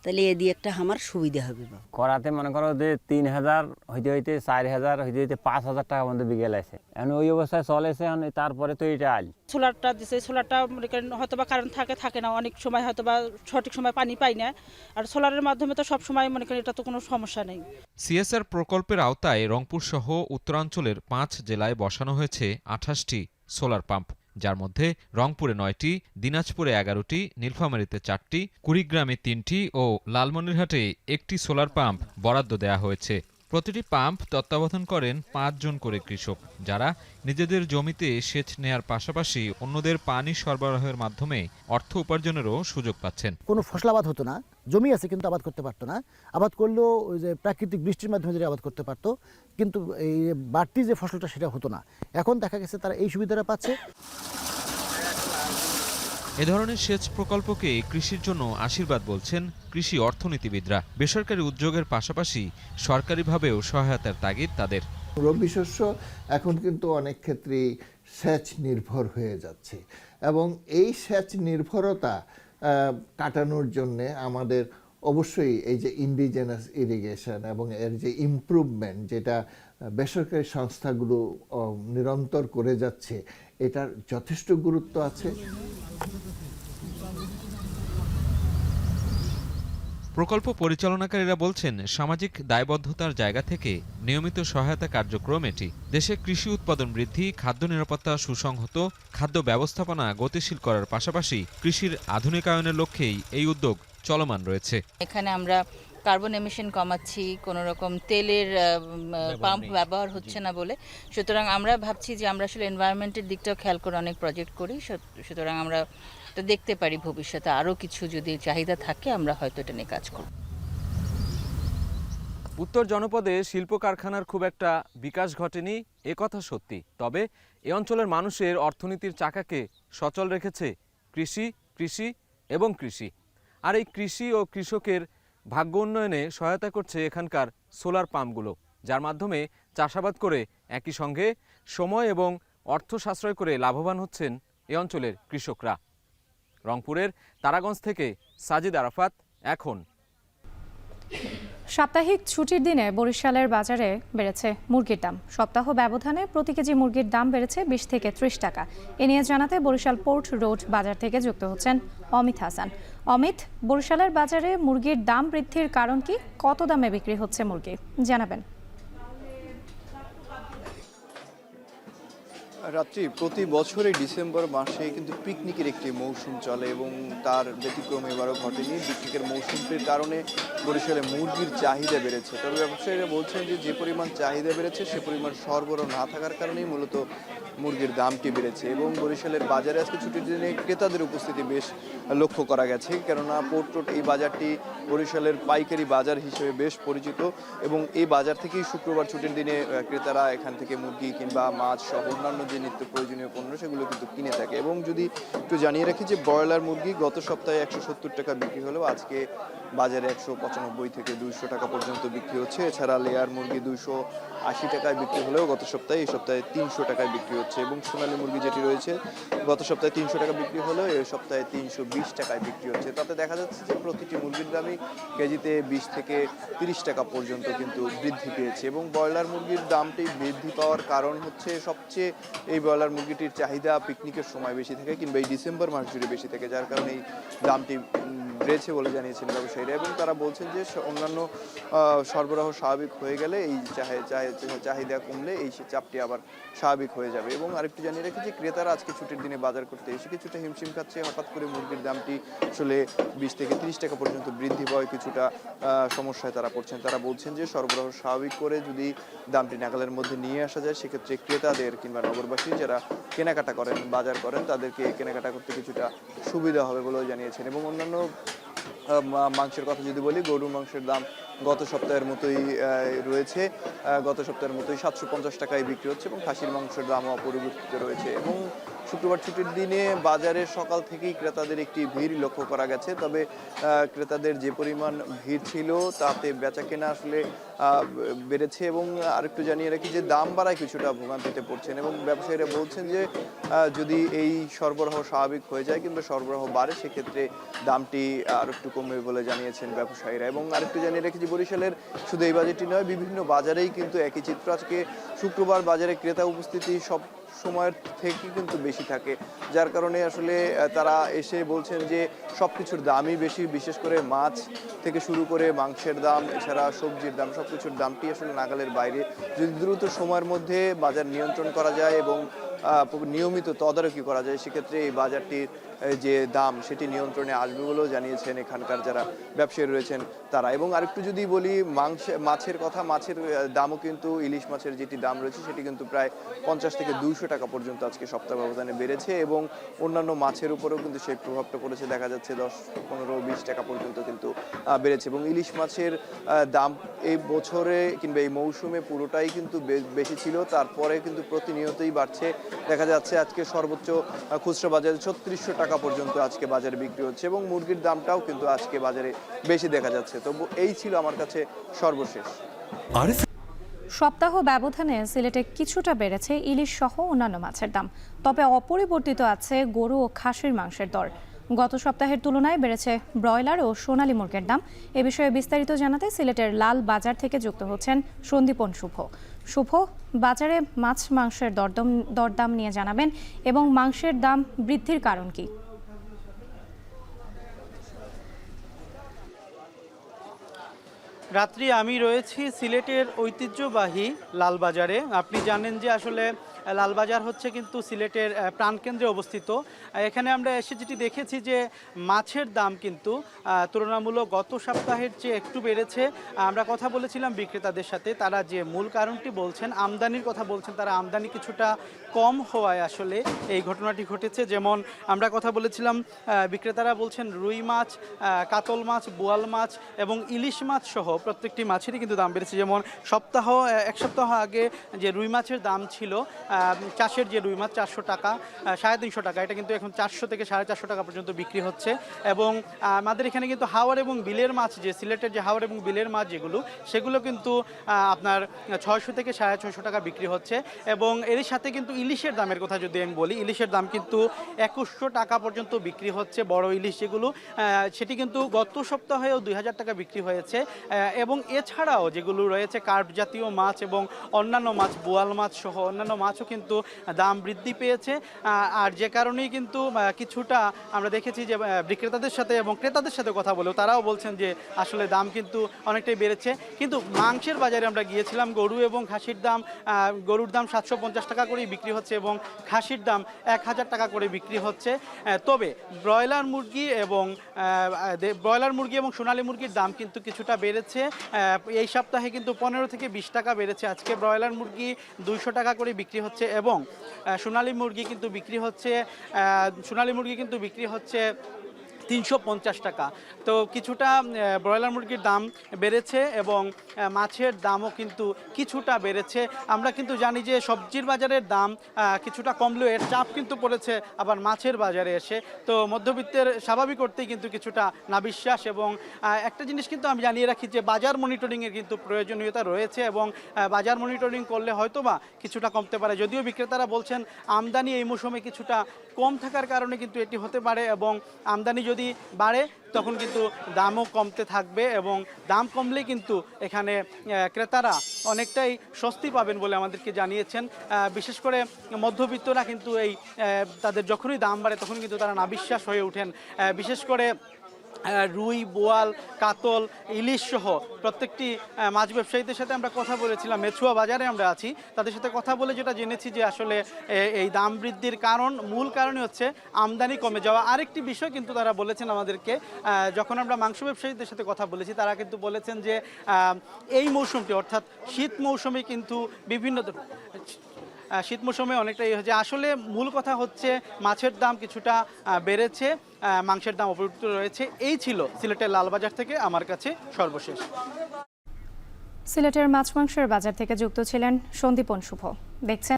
তাহলে এ দিয়ে একটা আমার সুবিধা হবে। করাতে মনে করো যে 3000 হইতে হইতে 4000 হইতে হইতে 5000 টাকা মধ্যে বিকেল আছে। এখন ওই অবস্থায় চলেছে, তারপরে তো এটা আল সোলারটা দিছে, সোলারটা মনে করেন হয়তো বা কারেন্ট থাকে না, অনেক সময় হয়তো বা সঠিক সময় পানি পাই না, আর সোলারের মাধ্যমে তো সব সময় মনে করেন এটা তো কোনো সমস্যা নেই। সিএসআর প্রকল্পের আওতায় রংপুর সহ উত্তরাঞ্চলের 5 জেলায় বসানো হয়েছে 28টি সোলার পাম্প, যার মধ্যে রংপুরে 9টি, দিনাজপুরে 11টি, নীলফামারীতে 4টি, কুড়িগ্রামে 3টি ও লালমনিরহাটে 1টি সোলার পাম্প বরাদ্দ দেওয়া হয়েছে। প্রতিটি পাম্প তত্ত্বাবধান করেন 5 জন করে কৃষক, যারা নিজেদের জমিতে সেচ নেয়ার পাশাপাশি অন্যদের পানি সরবরাহের মাধ্যমে অর্থ উপার্জনেরও সুযোগ পাচ্ছেন। কোনো ফসলাবাদ হতো না, জমি আছে কিন্তু আবাদ করতে পারতো না, আবাদ করলেও ওই যে প্রাকৃতিক বৃষ্টির মাধ্যমে যদি আবাদ করতে পারতো, কিন্তু এই বাড়তি যে ফসলটা সেটা হতো না। এখন দেখা গেছে তারা এই সুবিধাটা পাচ্ছে। এ ধরনের সেচ প্রকল্পকে কৃষির জন্য আশীর্বাদ বলছেন কৃষি অর্থনীতিবিদরা। বেসরকারি উদ্যোগের পাশাপাশি সরকারিভাবেও সহায়তার তাগিদ তাদের। রবি শস্য এখন কিন্তু অনেক ক্ষেত্রেই সেচ নির্ভর হয়ে যাচ্ছে, এবং এই সেচ নির্ভরতা কাটানোর জন্যে আমাদের অবশ্যই এই যে ইন্ডিজেনাস ইরিগেশন এবং এর যে ইমপ্রুভমেন্ট, যেটা বেসরকারি সংস্থাগুলো নিরন্তর করে যাচ্ছে, এটার যথেষ্ট গুরুত্ব আছে। প্রকল্প পরিচালনাকারীরা বলছেন, সামাজিক দায়বদ্ধতার জায়গা থেকে নিয়মিত সহায়তা কার্যক্রম এটি। দেশে কৃষি উৎপাদন বৃদ্ধি, খাদ্য নিরাপত্তা সুসংহত, খাদ্য ব্যবস্থাপনা গতিশীল করার পাশাপাশি কৃষির আধুনিকায়নের লক্ষ্যেই এই উদ্যোগ চলমান রয়েছে। এখানে আমরা কার্বন এমিশন কমাচ্ছি, কোনো রকম তেলের পাম্প ব্যবহার হচ্ছে না বলে, সুতরাং আমরা ভাবছি যে আমরা আসলে এনভায়রনমেন্টের দিকটাও খেয়াল করে অনেক প্রজেক্ট করি, সুতরাং আমরা তো দেখতে পারি ভবিষ্যতে আরও কিছু যদি চাহিদা থাকে আমরা হয়তো এটা নিয়ে কাজ করব। উত্তর জনপদে শিল্প কারখানার খুব একটা বিকাশ ঘটেনি, একথা সত্যি। তবে এ অঞ্চলের মানুষের অর্থনীতির চাকাকে সচল রেখেছে কৃষি, কৃষি এবং কৃষি। আর এই কৃষি ও কৃষকের ভাগ্য উন্নয়নে সহায়তা করছে এখানকার সোলার পাম্পগুলো, যার মাধ্যমে চাষাবাদ করে একই সঙ্গে সময় এবং অর্থ সাশ্রয় করে লাভবান হচ্ছেন এ অঞ্চলের কৃষকরা। রংপুরের তারাগঞ্জ থেকে সাজিদ আরাফাত, এখন। সাপ্তাহিক ছুটির দিনে বরিশালের বাজারে বেড়েছে মুরগির দাম। সপ্তাহ ব্যবধানে প্রতি কেজি মুরগির দাম বেড়েছে 20 থেকে 30 টাকা। এ নিয়ে জানাতে বরিশাল পোর্ট রোড বাজার থেকে যুক্ত হচ্ছেন অমিত হাসান। অমিত, বরিশালের বাজারে মুরগির দাম বৃদ্ধির কারণ কি? কত দামে বিক্রি হচ্ছে মুরগি জানাবেন। রাত্রি প্রতি বছরই ডিসেম্বর মাসে কিন্তু পিকনিকের একটি মৌসুম চলে, এবং তার ব্যতিক্রম এবারও ঘটেনি। পিকনিকের মৌসুমটির কারণে বরিশালে মুরগির চাহিদা বেড়েছে। তবে ব্যবসায়ীরা বলছেন যে পরিমাণ চাহিদা বেড়েছে সে পরিমাণ সরবরাহ না থাকার কারণেই মূলত মুরগির দামটি বেড়েছে। এবং বরিশালের বাজারে আজকে ছুটির দিনে ক্রেতাদের উপস্থিতি বেশ লক্ষ্য করা গেছে, কেননা পোর্ট রোড এই বাজারটি বরিশালের পাইকারি বাজার হিসেবে বেশ পরিচিত, এবং এই বাজার থেকেই শুক্রবার ছুটির দিনে ক্রেতারা এখান থেকে মুরগি কিংবা মাছ সহ অন্যান্য যে নিত্য প্রয়োজনীয় পণ্য সেগুলো কিন্তু কিনে থাকে। এবং যদি একটু জানিয়ে রাখি যে ব্রয়লার মুরগি গত সপ্তাহে 170 টাকা বিক্রি হলেও আজকে বাজারে 195 থেকে 200 টাকা পর্যন্ত বিক্রি হচ্ছে। এছাড়া লেয়ার মুরগি 280 টাকায় বিক্রি হলেও গত সপ্তাহে এই সপ্তাহে 300 টাকায় বিক্রি হচ্ছে। এবং সোনালী মুরগি যেটি রয়েছে গত সপ্তাহে 300 টাকা বিক্রি হলেও এই সপ্তাহে 320 টাকায় বিক্রি হচ্ছে। তাতে দেখা যাচ্ছে যে প্রতিটি মুরগির দামই কেজিতে 20 থেকে 30 টাকা পর্যন্ত কিন্তু বৃদ্ধি পেয়েছে। এবং ব্রয়লার মুরগির দামটি বৃদ্ধি পাওয়ার কারণ হচ্ছে সবচেয়ে এই ব্রয়লার মুরগিটির চাহিদা পিকনিকের সময় বেশি থাকে কিংবা এই ডিসেম্বর মাস জুড়ে বেশি থাকে, যার কারণে এই দামটি বেড়েছে বলে জানিয়েছেন ব্যবসায়ীরা। এবং তারা বলছেন যে অন্যান্য সরবরাহ স্বাভাবিক হয়ে গেলে এই চাহিদা কমলে এই চাপটি আবার স্বাভাবিক হয়ে যাবে। এবং আরেকটু জানিয়ে রাখি যে ক্রেতারা আজকে ছুটির দিনে বাজার করতে এসে কিছুটা হিমশিম খাচ্ছে। হঠাৎ করে মুরগির দামটি আসলে 20 থেকে 30 টাকা পর্যন্ত বৃদ্ধি পাওয়ায় কিছুটা সমস্যায় তারা পড়ছেন। তারা বলছেন যে সরবরাহ স্বাভাবিক করে যদি দামটি নাগালের মধ্যে নিয়ে আসা যায়, সেক্ষেত্রে ক্রেতাদের কিংবা নগরবাসী যারা কেনাকাটা করেন, বাজার করেন, তাদেরকে কেনাকাটা করতে কিছুটা সুবিধা হবে বলেও জানিয়েছেন। এবং অন্যান্য মাংসের কথা যদি বলি, গরুর মাংসের দাম গত সপ্তাহের মতোই রয়েছে, গত সপ্তাহের মতোই 750 টাকায় বিক্রি হচ্ছে এবং খাসির মাংসের দামও অপরিবর্তিত রয়েছে। এবং শুক্রবার ছুটির দিনে বাজারে সকাল থেকেই ক্রেতাদের একটি ভিড় লক্ষ্য করা গেছে, তবে ক্রেতাদের যে পরিমাণ ভিড় ছিল তাতে বেচা কেনা আসলে বেড়েছে। এবং আরেকটু জানিয়ে রাখি যে দাম বাড়ায় কিছুটা ভোগান্তিতে পড়ছেন এবং ব্যবসায়ীরা বলছেন যে যদি এই সরবরাহ স্বাভাবিক হয়ে যায় কিংবা সরবরাহ বাড়ে, সেক্ষেত্রে দামটি আর একটু কমবে বলে জানিয়েছেন ব্যবসায়ীরা। এবং আরেকটু জানিয়ে রাখি যে বরিশালের শুধু এই বাজারটি নয়, বিভিন্ন বাজারেই কিন্তু একই চিত্র। আজকে শুক্রবার বাজারে ক্রেতা উপস্থিতি সব সময়ের থেকে কিন্তু বেশি থাকে, যার কারণে আসলে তারা এসে বলছেন যে সব কিছুর দামই বেশি, বিশেষ করে মাছ থেকে শুরু করে মাংসের দাম, এছাড়া সবজির দাম, সব কিছুর দামটি আসলে নাগালের বাইরে। যদি দ্রুত সময়ের মধ্যে বাজার নিয়ন্ত্রণ করা যায় এবং নিয়মিত তদারকি করা যায়, সেক্ষেত্রে এই বাজারটির যে দাম সেটি নিয়ন্ত্রণে আসবে বলেও জানিয়েছেন এখানকার যারা ব্যবসায়ী রয়েছেন তারা। এবং আরেকটু যদি বলি মাছের কথা, মাছের দামও কিন্তু ইলিশ মাছের যেটি দাম রয়েছে সেটি কিন্তু প্রায় 50 থেকে 200 টাকা পর্যন্ত আজকে সপ্তাহ ব্যবধানে বেড়েছে এবং অন্যান্য মাছের উপরেও কিন্তু সেই প্রভাবটা পড়েছে, দেখা যাচ্ছে 10, 15, 20 টাকা পর্যন্ত কিন্তু বেড়েছে। এবং ইলিশ মাছের দাম এই বছরে কিংবা এই মৌসুমে পুরোটাই কিন্তু বেশি ছিল, তারপরে কিন্তু প্রতিনিয়তই বাড়ছে। দেখা যাচ্ছে আজকে সর্বোচ্চ খুচরা বাজারে 3600 টাকা পর্যন্ত আজকে বাজারে বিক্রি হচ্ছে এবং মুরগির দামটাও কিন্তু আজকে বাজারে বেশি দেখা যাচ্ছে। তবু এই ছিল আমার কাছে সর্বশেষ। সপ্তাহ ব্যবধানে সিলেটে কিছুটা বেড়েছে ইলিশ সহ অন্যান্য মাছের দাম, তবে অপরিবর্তিত আছে গরু ও খাসির মাংসের দর। গত সপ্তাহের তুলনায় বেড়েছে ব্রয়লার ও সোনালী মুরগির দাম। এ বিষয়ে বিস্তারিত জানাতে সিলেটের লাল বাজার থেকে যুক্ত হচ্ছেন সন্দীপন শুভ। বাজারে মাছ মাংসের দরদাম নিয়ে জানাবেন এবং মাংসের দাম বৃদ্ধির কারণ কি? রাত্রি আমি রয়েছি সিলেটের ঐতিহ্যবাহী লালবাজারে। আপনি জানেন যে আসলে লালবাজার হচ্ছে কিন্তু সিলেটের প্রাণকেন্দ্রে অবস্থিত। এখানে আমরা এসে যেটি দেখেছি যে মাছের দাম কিন্তু তুলনামূলক গত সপ্তাহের চেয়ে একটু বেড়েছে। আমরা কথা বলেছিলাম বিক্রেতাদের সাথে, তারা যে মূল কারণটি বলছেন, আমদানির কথা বলছেন, তারা আমদানি কিছুটা কম হওয়ায় আসলে এই ঘটনাটি ঘটেছে। যেমন আমরা কথা বলেছিলাম, বিক্রেতারা বলছেন রুই মাছ, কাতল মাছ, বোয়াল মাছ এবং ইলিশ মাছ সহ প্রত্যেকটি মাছেরই কিন্তু দাম বেড়েছে। যেমন এক সপ্তাহ আগে যে রুই মাছের দাম ছিল, চাষের যে রুই মাছ 400 টাকা, 350 টাকা, এটা কিন্তু এখন 400 থেকে 450 টাকা পর্যন্ত বিক্রি হচ্ছে। এবং আমাদের এখানে কিন্তু হাওর এবং বিলের মাছ, যে সিলেটের যে হাওর এবং বিলের মাছ সেগুলো কিন্তু আপনার 600 থেকে 650 টাকা বিক্রি হচ্ছে। এবং এর সাথে কিন্তু ইলিশের দামের কথা যদি আমি বলি, ইলিশের দাম কিন্তু 2100 টাকা পর্যন্ত বিক্রি হচ্ছে। বড় ইলিশ যেগুলো, সেটি কিন্তু গত সপ্তাহেও 2000 টাকা বিক্রি হয়েছে। এবং এছাড়াও যেগুলো রয়েছে কার্প জাতীয় মাছ এবং অন্যান্য মাছ, বোয়াল মাছ সহ অন্যান্য মাছও কিন্তু দাম বৃদ্ধি পেয়েছে। আর যে কারণেই কিন্তু কিছুটা আমরা দেখেছি যে বিক্রেতাদের সাথে এবং ক্রেতাদের সাথে কথা বলেও তারাও বলছেন যে আসলে দাম কিন্তু অনেকটাই বেড়েছে। কিন্তু মাংসের বাজারে আমরা গিয়েছিলাম, গরু এবং খাসির দাম, গরুর দাম 750 টাকা করেই বিক্রি হচ্ছে এবং খাসির দাম 1000 টাকা করে বিক্রি হচ্ছে। তবে ব্রয়লার মুরগি এবং সোনালী মুরগির দাম কিন্তু কিছুটা বেড়েছে। এই সপ্তাহে কিন্তু 15 থেকে 20 টাকা বেড়েছে। আজকে ব্রয়লার মুরগি 200 টাকা করে বিক্রি হচ্ছে এবং সোনালী মুরগি কিন্তু বিক্রি হচ্ছে 350 টাকা। তো কিছুটা ব্রয়লার মুরগির দাম বেড়েছে এবং মাছের দামও কিন্তু কিছুটা বেড়েছে। আমরা কিন্তু জানি যে সবজির বাজারের দাম কিছুটা কমলেও এর চাপ কিন্তু পড়েছে আবার মাছের বাজারে এসে। তো মধ্যবিত্তের স্বাভাবিক করতেই কিন্তু কিছুটা নাবিশ্বাস। এবং একটা জিনিস কিন্তু আমি জানিয়ে রাখি যে বাজার মনিটরিংয়ের কিন্তু প্রয়োজনীয়তা রয়েছে এবং বাজার মনিটরিং করলে হয়তোবা কিছুটা কমতে পারে। যদিও বিক্রেতারা বলছেন আমদানি এই মৌসুমে কিছুটা কম থাকার কারণে কিন্তু এটি হতে পারে এবং আমদানি যদি বাড়ে তখন কিন্তু দামও কমতে থাকবে এবং দাম কমলে কিন্তু এখানে ক্রেতারা অনেকটাই স্বস্তি পাবেন বলে আমাদেরকে জানিয়েছেন। বিশেষ করে মধ্যবিত্তরা কিন্তু এই তাদের যখনই দাম বাড়ে তখন কিন্তু তারা নাবিশ্বাস হয়ে ওঠেন। বিশেষ করে রুই, বোয়াল, কাতল, ইলিশ সহ প্রত্যেকটি মাছ ব্যবসায়ীদের সাথে আমরা কথা বলেছিলাম। মেছুয়া বাজারে আমরা আছি, তাদের সাথে কথা বলে যেটা জেনেছি যে আসলে এই দাম বৃদ্ধির মূল কারণই হচ্ছে আমদানি কমে যাওয়া। আরেকটি বিষয় কিন্তু তারা বলেছেন আমাদেরকে, যখন আমরা মাংস ব্যবসায়ীদের সাথে কথা বলেছি তারা কিন্তু বলেছেন যে এই মৌসুমটি অর্থাৎ শীত মৌসুমে কিন্তু শীত মৌসুমে অনেকটাই যে আসলে মূল কথা হচ্ছে মাছের দাম কিছুটা বেড়েছে, মাংসের দাম অপরিবর্তিত রয়েছে। এই ছিল সিলেটের লালবাজার থেকে আমার কাছে সর্বশেষ। সিলেটের মাছ মাংসের বাজার থেকে যুক্ত ছিলেন সন্দীপন শুভ। দেখছেন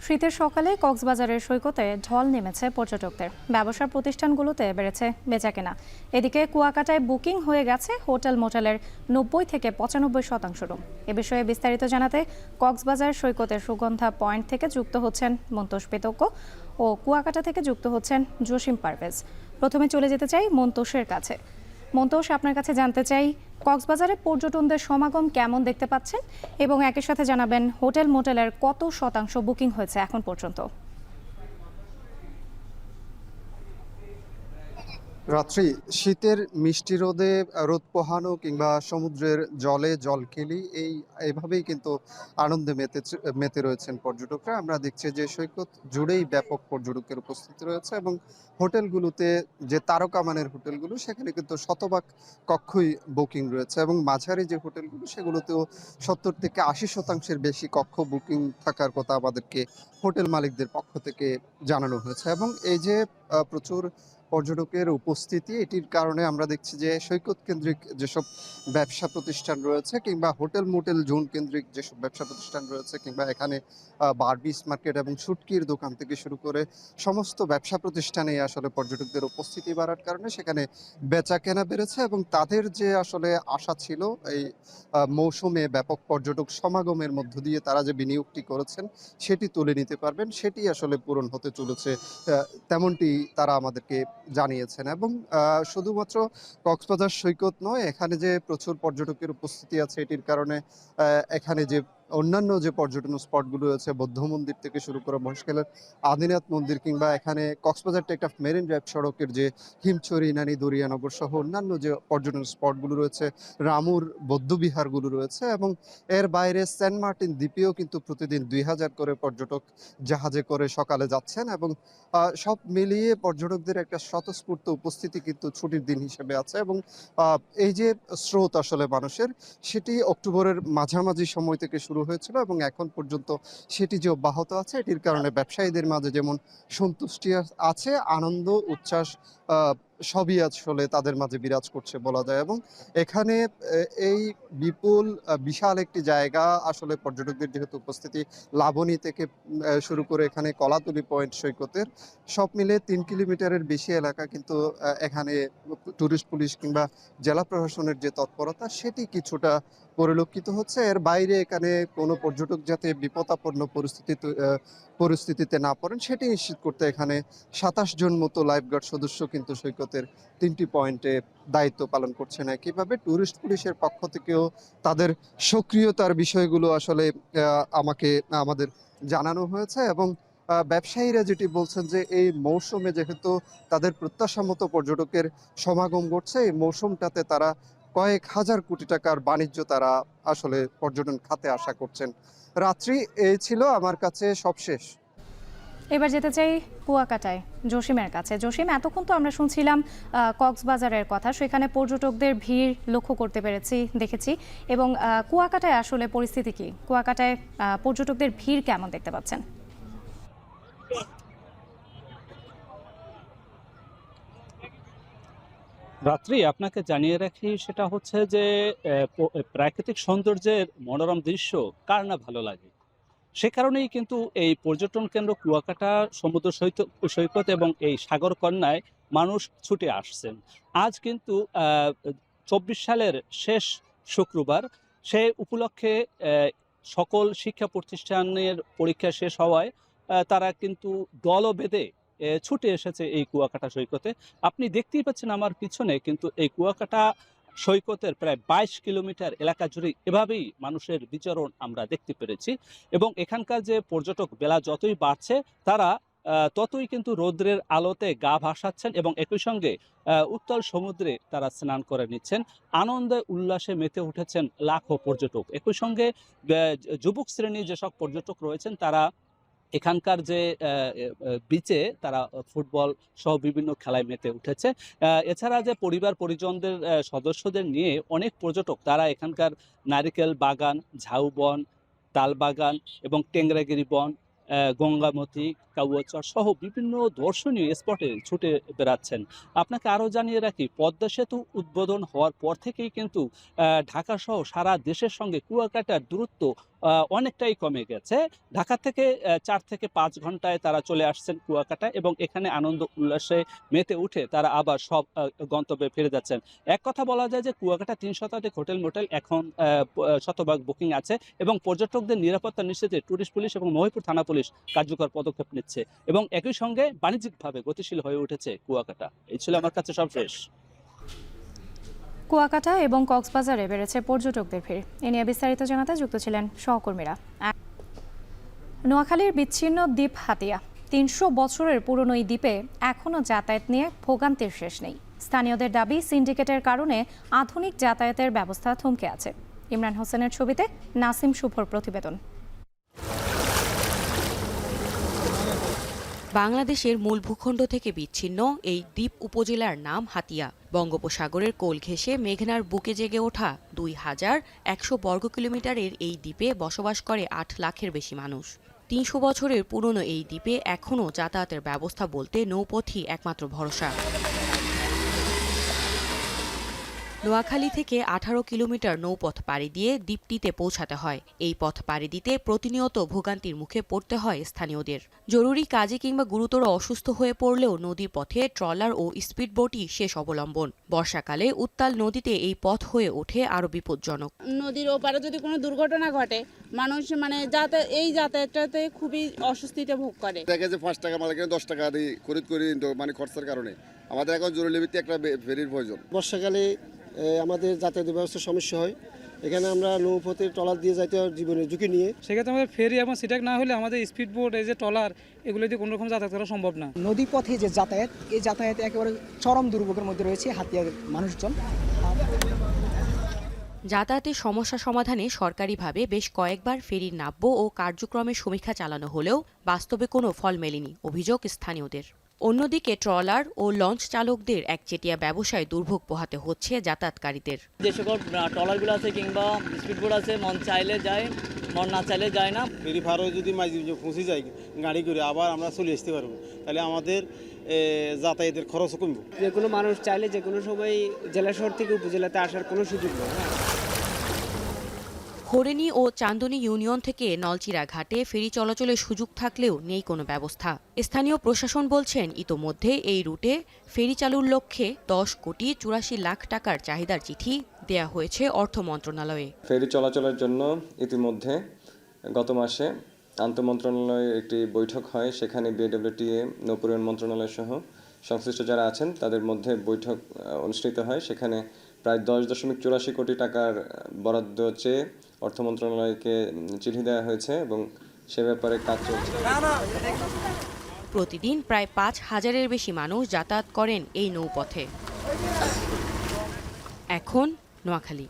শীতের সকালে কক্সবাজারের সৈকতে ঢল নেমেছে পর্যটকদের। ব্যবসা প্রতিষ্ঠানগুলোতে বেড়েছে বেচাকেনা। এদিকে কুয়াকাটায় বুকিং হয়ে গেছে হোটেল মোটেলের 90 থেকে 95% রুম। এ বিষয়ে বিস্তারিত জানাতে কক্সবাজার সৈকতের সুগন্ধা পয়েন্ট থেকে যুক্ত হচ্ছেন মন্তোষ পেতক্য ও কুয়াকাটা থেকে যুক্ত হচ্ছেন জসিম পারভেজ। প্রথমে চলে যেতে চাই মন্তোষের কাছে। মন্তোষ, আপনার কাছে জানতে চাই কক্সবাজারে পর্যটকদের সমাগম কেমন দেখতে পাচ্ছেন এবং একই সাথে জানাবেন হোটেল মোটেলের কত শতাংশ বুকিং হয়েছে এখন পর্যন্ত। রাত্রি শীতের মিষ্টি রোদে রোদ পোহানো কিংবা সমুদ্রের জলে জল খেলি এইভাবেই কিন্তু আনন্দে মেতে রয়েছেন পর্যটকরা। আমরা দেখছি যে সৈকত জুড়েই ব্যাপক পর্যটকের উপস্থিতি রয়েছে এবং হোটেলগুলোতে যে তারকা মানের হোটেলগুলো সেখানে কিন্তু শতভাগ কক্ষই বুকিং রয়েছে এবং মাঝারি যে হোটেলগুলো সেগুলোতেও 70 থেকে 80% বেশি কক্ষ বুকিং থাকার কথা আমাদেরকে হোটেল মালিকদের পক্ষ থেকে জানানো হয়েছে। এবং এই যে প্রচুর পর্যটকের উপস্থিতি, এটির কারণে আমরা দেখছি যে সৈকত কেন্দ্রিক যেসব ব্যবসা প্রতিষ্ঠান রয়েছে কিংবা হোটেল মোটেল জোন কেন্দ্রিক যেসব ব্যবসা প্রতিষ্ঠান রয়েছে কিংবা এখানে বারবিস মার্কেট এবং শুটকির দোকান থেকে শুরু করে সমস্ত ব্যবসা প্রতিষ্ঠানে আসলে পর্যটকদের উপস্থিতি বাড়ার কারণে সেখানে বেচা কেনা বেড়েছে এবং তাদের যে আসলে আশা ছিল এই মৌসুমে ব্যাপক পর্যটক সমাগমের মধ্য দিয়ে তারা যে বিনিয়োগটি করেছেন সেটি তুলে নিতে পারবেন, সেটি আসলে পূরণ হতে চলেছে তেমনটি তারা আমাদেরকে জানিয়েছেন। এবং শুধুমাত্র কক্সবাজার সৈকত নয়, এখানে যে প্রচুর পর্যটকের উপস্থিতি আছে এটির কারণে এখানে যে অন্যান্য যে পর্যটন স্পটগুলো রয়েছে, বৌদ্ধ মন্দির থেকে শুরু করে মহেশখালের আদিনাথ মন্দির কিংবা এখানে কক্সবাজার টেকনাফ মেরিন ড্রাইভ সড়কের যে হিমছড়ি, ইনানি, দরিয়ানগর সহ অন্যান্য যে পর্যটন স্পটগুলো রয়েছে, রামুর বৌদ্ধবিহারগুলো রয়েছে এবং এর বাইরে সেন্ট মার্টিন দ্বীপেও কিন্তু প্রতিদিন 2000 করে পর্যটক জাহাজে করে সকালে যাচ্ছেন এবং সব মিলিয়ে পর্যটকদের একটা স্বতঃস্ফূর্ত উপস্থিতি কিন্তু ছুটির দিন হিসেবে আছে এবং এই যে স্রোত আসলে মানুষের সেটি অক্টোবরের মাঝামাঝি সময় থেকে শুরু হয়েছিল এবং এখন পর্যন্ত সেটি যে অব্যাহত আছে, এটির কারণে ব্যবসায়ীদের মাঝে যেমন সন্তুষ্টি আছে, আনন্দ উচ্ছ্বাস সবই আসলে তাদের মাঝে বিরাজ করছে বলা যায়। এবং এখানে এই বিশাল একটি জায়গা আসলে পর্যটকদের যেহেতু উপস্থিতি লাবণী থেকে শুরু করে এখানে কলাতলি পয়েন্ট সৈকতের সব মিলে 3 কিলোমিটারের বেশি এলাকা কিন্তু এখানে টুরিস্ট পুলিশ কিংবা জেলা প্রশাসনের যে তৎপরতা সেটি কিছুটা পরিলক্ষিত হচ্ছে। এর বাইরে এখানে কোনো পর্যটক যাতে বিপদাপন্ন পরিস্থিতিতে না পড়েন সেটি নিশ্চিত করতে এখানে 27 জন মতো লাইফগার্ড সদস্য কিন্তু সৈকতের 3টি পয়েন্টে দায়িত্ব পালন করছেন। একইভাবে টুরিস্ট পুলিশের পক্ষ থেকেও তাদের সক্রিয়তার বিষয়গুলো আসলে আমাদের জানানো হয়েছে এবং ব্যবসায়ীরা যেটি বলছেন যে এই মৌসুমে যেহেতু তাদের প্রত্যাশা মতো পর্যটকের সমাগম ঘটছে, এই মৌসুমটাতে তারা কয়েক হাজার কোটি টাকার বাণিজ্য তারা আসলে পর্যটন খাতে আশা করছেন। রাত্রি এই ছিল আমার কাছে সবশেষ। এবার যেতে চাই কুয়াকাটায় জসিমের কাছে। জসিম, এতক্ষণ তো আমরা শুনছিলাম কক্সবাজারের কথা, সেখানে পর্যটকদের ভিড় লক্ষ্য করতে দেখেছি এবং কুয়াকাটায় আসলে পরিস্থিতি কি? কুয়াকাটায় পর্যটকদের ভিড় কেমন দেখতে পাচ্ছেন? রাত্রি আপনাকে জানিয়ে রাখি, সেটা হচ্ছে যে প্রাকৃতিক সৌন্দর্যের মনোরম দৃশ্য কার না ভালো লাগে। সে কারণেই কিন্তু এই পর্যটন কেন্দ্র কুয়াকাটা সমুদ্র সৈকত এবং এই সাগরকন্যায় মানুষ ছুটে আসছেন। আজ কিন্তু 24 সালের শেষ শুক্রবার, সে উপলক্ষে সকল শিক্ষা প্রতিষ্ঠানের পরীক্ষা শেষ হওয়ায় তারা কিন্তু দল বেঁধে ছুটে এসেছে এই কুয়াকাটা সৈকতে। আপনি দেখতেই পাচ্ছেন আমার পিছনে, কিন্তু এই কুয়াকাটা সৈকতের প্রায় 22 কিলোমিটার এলাকা জুড়ে এভাবেই মানুষের বিচরণ আমরা দেখতে পেরেছি। এবং এখানকার যে পর্যটক বেলা যতই বাড়ছে তারা ততই কিন্তু রৌদ্রের আলোতে গা ভাসাচ্ছেন এবং একই সঙ্গে উত্তাল সমুদ্রে তারা স্নান করে নিচ্ছেন। আনন্দে উল্লাসে মেতে উঠেছেন লাখো পর্যটক। একই সঙ্গে যুবক শ্রেণীর যেসব পর্যটক রয়েছেন তারা এখানকার যে বিচে তারা ফুটবল সহ বিভিন্ন খেলায় মেতে উঠেছে। এছাড়া যে পরিবার পরিজনদের সদস্যদের নিয়ে অনেক পর্যটক তারা এখানকার নারিকেল বাগান, ঝাউবন, তাল বাগান এবং টেংরাগিরি বন, গঙ্গামতি, কাউয়াচর সহ বিভিন্ন দর্শনীয় স্পটে ছুটে বেড়াচ্ছেন। আপনাকে আরও জানিয়ে রাখি, পদ্মা সেতু উদ্বোধন হওয়ার পর থেকেই কিন্তু ঢাকা সহ সারা দেশের সঙ্গে কুয়াকাটার দূরত্ব অনেকটাই কমে গেছে। ঢাকা থেকে 4 থেকে 5 ঘন্টায় তারা চলে আসছেন কুয়াকাটা এবং এখানে আনন্দ উল্লাসে মেতে উঠে তারা আবার সব গন্তব্যে ফিরে যাচ্ছেন। এক কথা বলা যায় যে কুয়াকাটা 3 শতাধিক হোটেল মোটেল এখন শতভাগ বুকিং আছে এবং পর্যটকদের নিরাপত্তা নিশ্চিতে টুরিস্ট পুলিশ এবং মহিপুর থানা পুলিশ কার্যকর পদক্ষেপ নিচ্ছে এবং একই সঙ্গে বাণিজ্যিকভাবে গতিশীল হয়ে উঠেছে কুয়াকাটা। এই ছিল আমার কাছে সর্বশেষ। কুয়াকাটা এবং কক্সবাজারে বেড়েছে পর্যটকদের ভিড়। এ নিয়ে বিস্তারিত জানাতে যুক্ত ছিলেন সহকর্মীরা। নোয়াখালীর বিচ্ছিন্ন দ্বীপ হাতিয়া, 300 বছরের পুরনো এই দ্বীপে এখনও যাতায়াত নিয়ে ভোগান্তির শেষ নেই। স্থানীয়দের দাবি, সিন্ডিকেটের কারণে আধুনিক যাতায়াতের ব্যবস্থা থমকে আছে। ইমরান হোসেনের ছবিতে নাসিম শুভর প্রতিবেদন। বাংলাদেশের মূল ভূখণ্ড থেকে বিচ্ছিন্ন এই দ্বীপ উপজেলার নাম হাতিয়া। বঙ্গোপসাগরের কোল ঘেঁষে মেঘনার বুকে জেগে ওঠা 2100 বর্গ কিলোমিটারের এই দ্বীপে বসবাস করে 8 লাখের বেশি মানুষ। 300 বছরের পুরনো এই দ্বীপে এখনও যাতায়াতের ব্যবস্থা বলতে নৌপথই একমাত্র ভরসা। নোয়াখালী থেকে 18 কিলোমিটার নৌপথ পাড়ি দিয়ে দ্বীপটিতে পৌঁছাতে হয়। এই পথ পাড়ি দিতে প্রতিনিয়ত ভোগান্তির মুখে পড়তে হয় স্থানীয়দের। জরুরি কাজে কিংবা গুরুতর অসুস্থ হয়ে পড়লেও নদীর পথে ট্রলার ও স্পিডবোটই শেষ অবলম্বন। বর্ষাকালে উত্তাল নদীতে এই পথ হয়ে ওঠে আরও বিপজ্জনক। নদীর ওপারে যদি কোনো দুর্ঘটনা ঘটে, মানুষ এই যাতায়াতটাতে খুবই অস্বস্তিতে ভোগ করে। দেখে যে 5 টাকা মালিক 10 টাকা দিয়ে খরিদ করি মানে খরচার কারণে আমাদের এখন জরুরি ভিত্তিতে একটা ফেরির প্রয়োজন। বর্ষাকালে আমাদের যাতায়াতের ব্যবস্থার সমস্যা হয়। এখানে আমরা নৌপথে ট্রলার দিয়ে যাইতে হয় জীবনের ঝুঁকি নিয়ে। সেক্ষেত্রে আমাদের ফেরি এবং সিটাক না হলে আমাদের স্পিড বোট, এই যে ট্রলার, এগুলো দিয়ে কোনো রকম যাতায়াত করা সম্ভব না। নদী পথে যে যাতায়াত, এই যাতায়াত একেবারে চরম দুর্ভোগের মধ্যে রয়েছে হাতিয়ার মানুষজন। যাতায়াতের সমস্যা সমাধানে সরকারিভাবে বেশ কয়েকবার ফেরির নাব্য ও কার্যক্রমের সমীক্ষা চালানো হলেও বাস্তবে কোনো ফল মেলেনি, অভিযোগ স্থানীয়দের। অন্যদিকে ট্রলার ও লঞ্চ চালকদের একচেটিয়া ব্যবসায় দুর্ভোগ পোহাতে হচ্ছে যাতায়াতকারীদের। যে সকল ট্রলারগুলো আছে কিংবা স্পিডবোট আছে, মন চাইলে যায়, মন না চাইলে যায় না। ফেরি পার হয়ে যদি পৌঁছে যায় গাড়ি করে আবার আমরা চলে আসতে পারবো, তাহলে আমাদের যাতায়াতের খরচও কমবে। যে কোনো মানুষ চাইলে যে কোনো সময় জেলা শহর থেকে উপজেলাতে আসার কোনো সুযোগ নেই। হরেনী ও চান্দনী ইউনিয়ন থেকে নলচিরা ঘাটে ফেরি চলাচলের সুযোগ থাকলেও নেই কোনো ব্যবস্থা। স্থানীয় প্রশাসন বলছেন ইতোমধ্যে এই রুটে ফেরি চালুর লক্ষ্যে 10,84 লাখ টাকার চাহিদার চিঠি দেয়া হয়েছে অর্থ মন্ত্রণালয়ে। ফেরি চলাচলের জন্য ইতিমধ্যে গত মাসে আন্তঃমন্ত্রণালয়ের একটি বৈঠক হয়। সেখানে বিএডব্লিউটিএ, নৌপরিবহন মন্ত্রণালয় সহ সংশ্লিষ্ট যারা আছেন তাদের মধ্যে বৈঠক অনুষ্ঠিত হয়। সেখানে প্রায় 10.84 কোটি টাকার বরাদ্দ চেয়ে অর্থ মন্ত্রণালয়কে চিঠি দেওয়া হয়েছে এবং সে ব্যাপারে কাজ চলছে। প্রতিদিন প্রায় 5,000-এর বেশি মানুষ যাতায়াত করেন এই নৌপথে। এখন নোয়াখালী।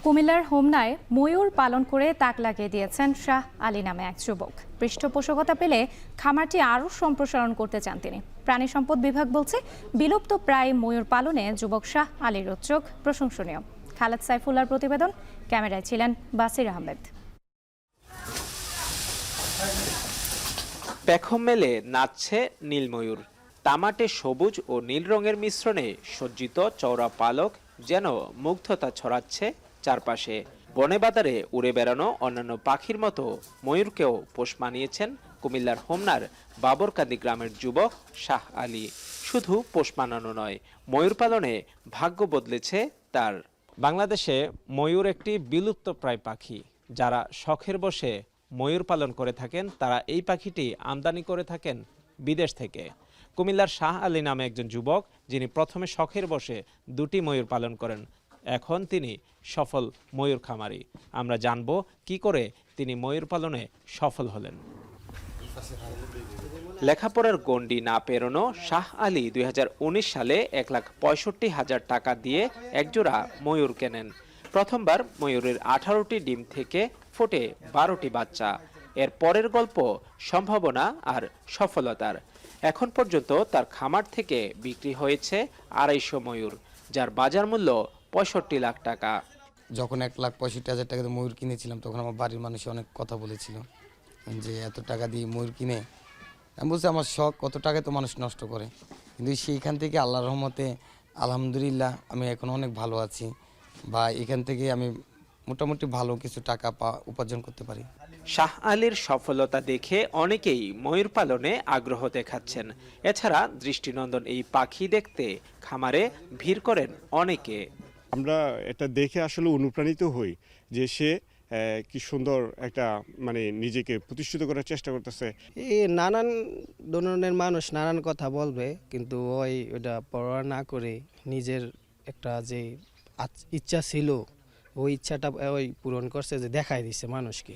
কুমিল্লার হোমনায় ময়ূর পালন করে তাক লাগিয়ে দিয়েছেন শাহ আলী নামে এক যুবক। পৃষ্ঠপোষকতা পেলে খামারটি আরও সম্প্রসারণ করতে চান তিনি। প্রাণী সম্পদ বিভাগ বলছে, বিলুপ্ত প্রায় ময়ূর পালনে যুবক শাহ আলীর উদ্যোগ প্রশংসনীয়। খালেদ সাইফুল্লাহর প্রতিবেদন, ক্যামেরায় ছিলেন বাসির আহমেদ। পেখম মেলে নাচছে নীলময়ূর। তামাটে সবুজ ও নীল রঙের মিশ্রণে সজ্জিত চওড়া পালক যেন মুগ্ধতা ছড়াচ্ছে চারপাশে। বনে বাজারে উড়ে বেড়ানো অন্যান্য পাখির মতো ময়ূরকেও পোষ মানিয়েছেন কুমিল্লার হোমনার বাবরকান্দি গ্রামের যুবক শাহ আলী। শুধু পোষ মানানো নয়, ময়ূর পালনে ভাগ্য বদলেছে তার। বাংলাদেশে ময়ূর একটি বিলুপ্ত প্রায় পাখি, যারা শখের বশে ময়ূর পালন করে থাকেন তারা এই পাখিটি আমদানি করে থাকেন বিদেশ থেকে। কুমিল্লার শাহ আলী নামে একজন যুবক, যিনি প্রথমে শখের বশে 2টি ময়ূর পালন করেন, এখন তিনি সফল ময়ূর খামারি। আমরা জানব কি করে তিনি ময়ূর পালনে সফল হলেন। লেখাপড়ার গণ্ডি না পেরোনো শাহ আলী 2019 সালে 1,65,000 টাকা দিয়ে একজোড়া ময়ূর কেনেন। প্রথমবার ময়ূরের 18টি ডিম থেকে ফোটে 12টি বাচ্চা। এর পরের গল্প সম্ভাবনা আর সফলতার। এখন পর্যন্ত তার খামার থেকে বিক্রি হয়েছে 250 ময়ূর, যার বাজার মূল্য 65 লাখ টাকা। যখন 1,65,000 টাকা দিয়ে ময়ূর কিনেছিলাম তখন আমার বাড়ির মানুষ অনেক কথা বলেছিল যে এত টাকা দিয়ে ময়ূর কিনে, আমি বলছি আমার শখ, কত টাকা তো মানুষ নষ্ট করে, কিন্তু সেইখান থেকে আল্লাহর রহমতে আলহামদুলিল্লাহ আমি এখন অনেক ভালো আছি, বা এখান থেকে আমি মোটামুটি ভালো কিছু টাকা উপার্জন করতে পারি। শাহ আলীর সফলতা দেখে অনেকেই ময়ূর পালনে আগ্রহ দেখাচ্ছেন। এছাড়া দৃষ্টিনন্দন এই পাখি দেখতে খামারে ভিড় করেন অনেকে। আমরা এটা দেখে আসলে অনুপ্রাণিত হই যে সে কি সুন্দর একটা মানে নিজেকে প্রতিষ্ঠিত করার চেষ্টা করতেছে। এই নানান ধরনের মানুষ নানান কথা বলবে, কিন্তু ওইটা পড়া না করে নিজের একটা যে ইচ্ছা ছিল ওই ইচ্ছাটা পূরণ করছে, যে দেখাই দিচ্ছে মানুষকে।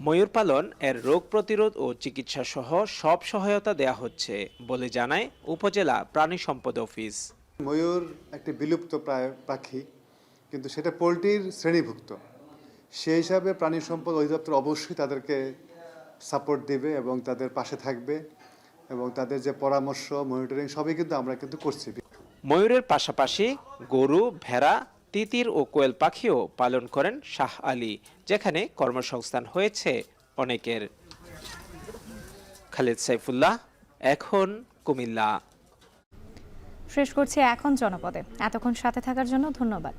ময়ূর পালন এর রোগ প্রতিরোধ ও চিকিৎসা সহ সব সহায়তা দেয়া হচ্ছে বলে জানায় উপজেলা প্রাণী সম্পদ অফিস। ময়ূর একটি বিলুপ্ত প্রায় পাখি, কিন্তু সেটা পোলট্রির শ্রেণীভুক্ত। সেই হিসাবে প্রাণী সম্পদ অধিদপ্তর অবশ্যই তাদেরকে সাপোর্ট দিবে এবং তাদের পাশে থাকবে, এবং তাদের যে পরামর্শ, মনিটরিং সবই কিন্তু আমরা কিন্তু করছি। ময়ূরের পাশাপাশি গরু, ভেড়া, তিতির ও কোয়েল পাখিও পালন করেন শাহ আলী, যেখানে কর্মসংস্থান হয়েছে অনেকের। খালিদ সাইফুল্লাহ, এখন কুমিল্লা। শেষ করছি এখন জনপদে। এতক্ষণ সাথে থাকার জন্য ধন্যবাদ।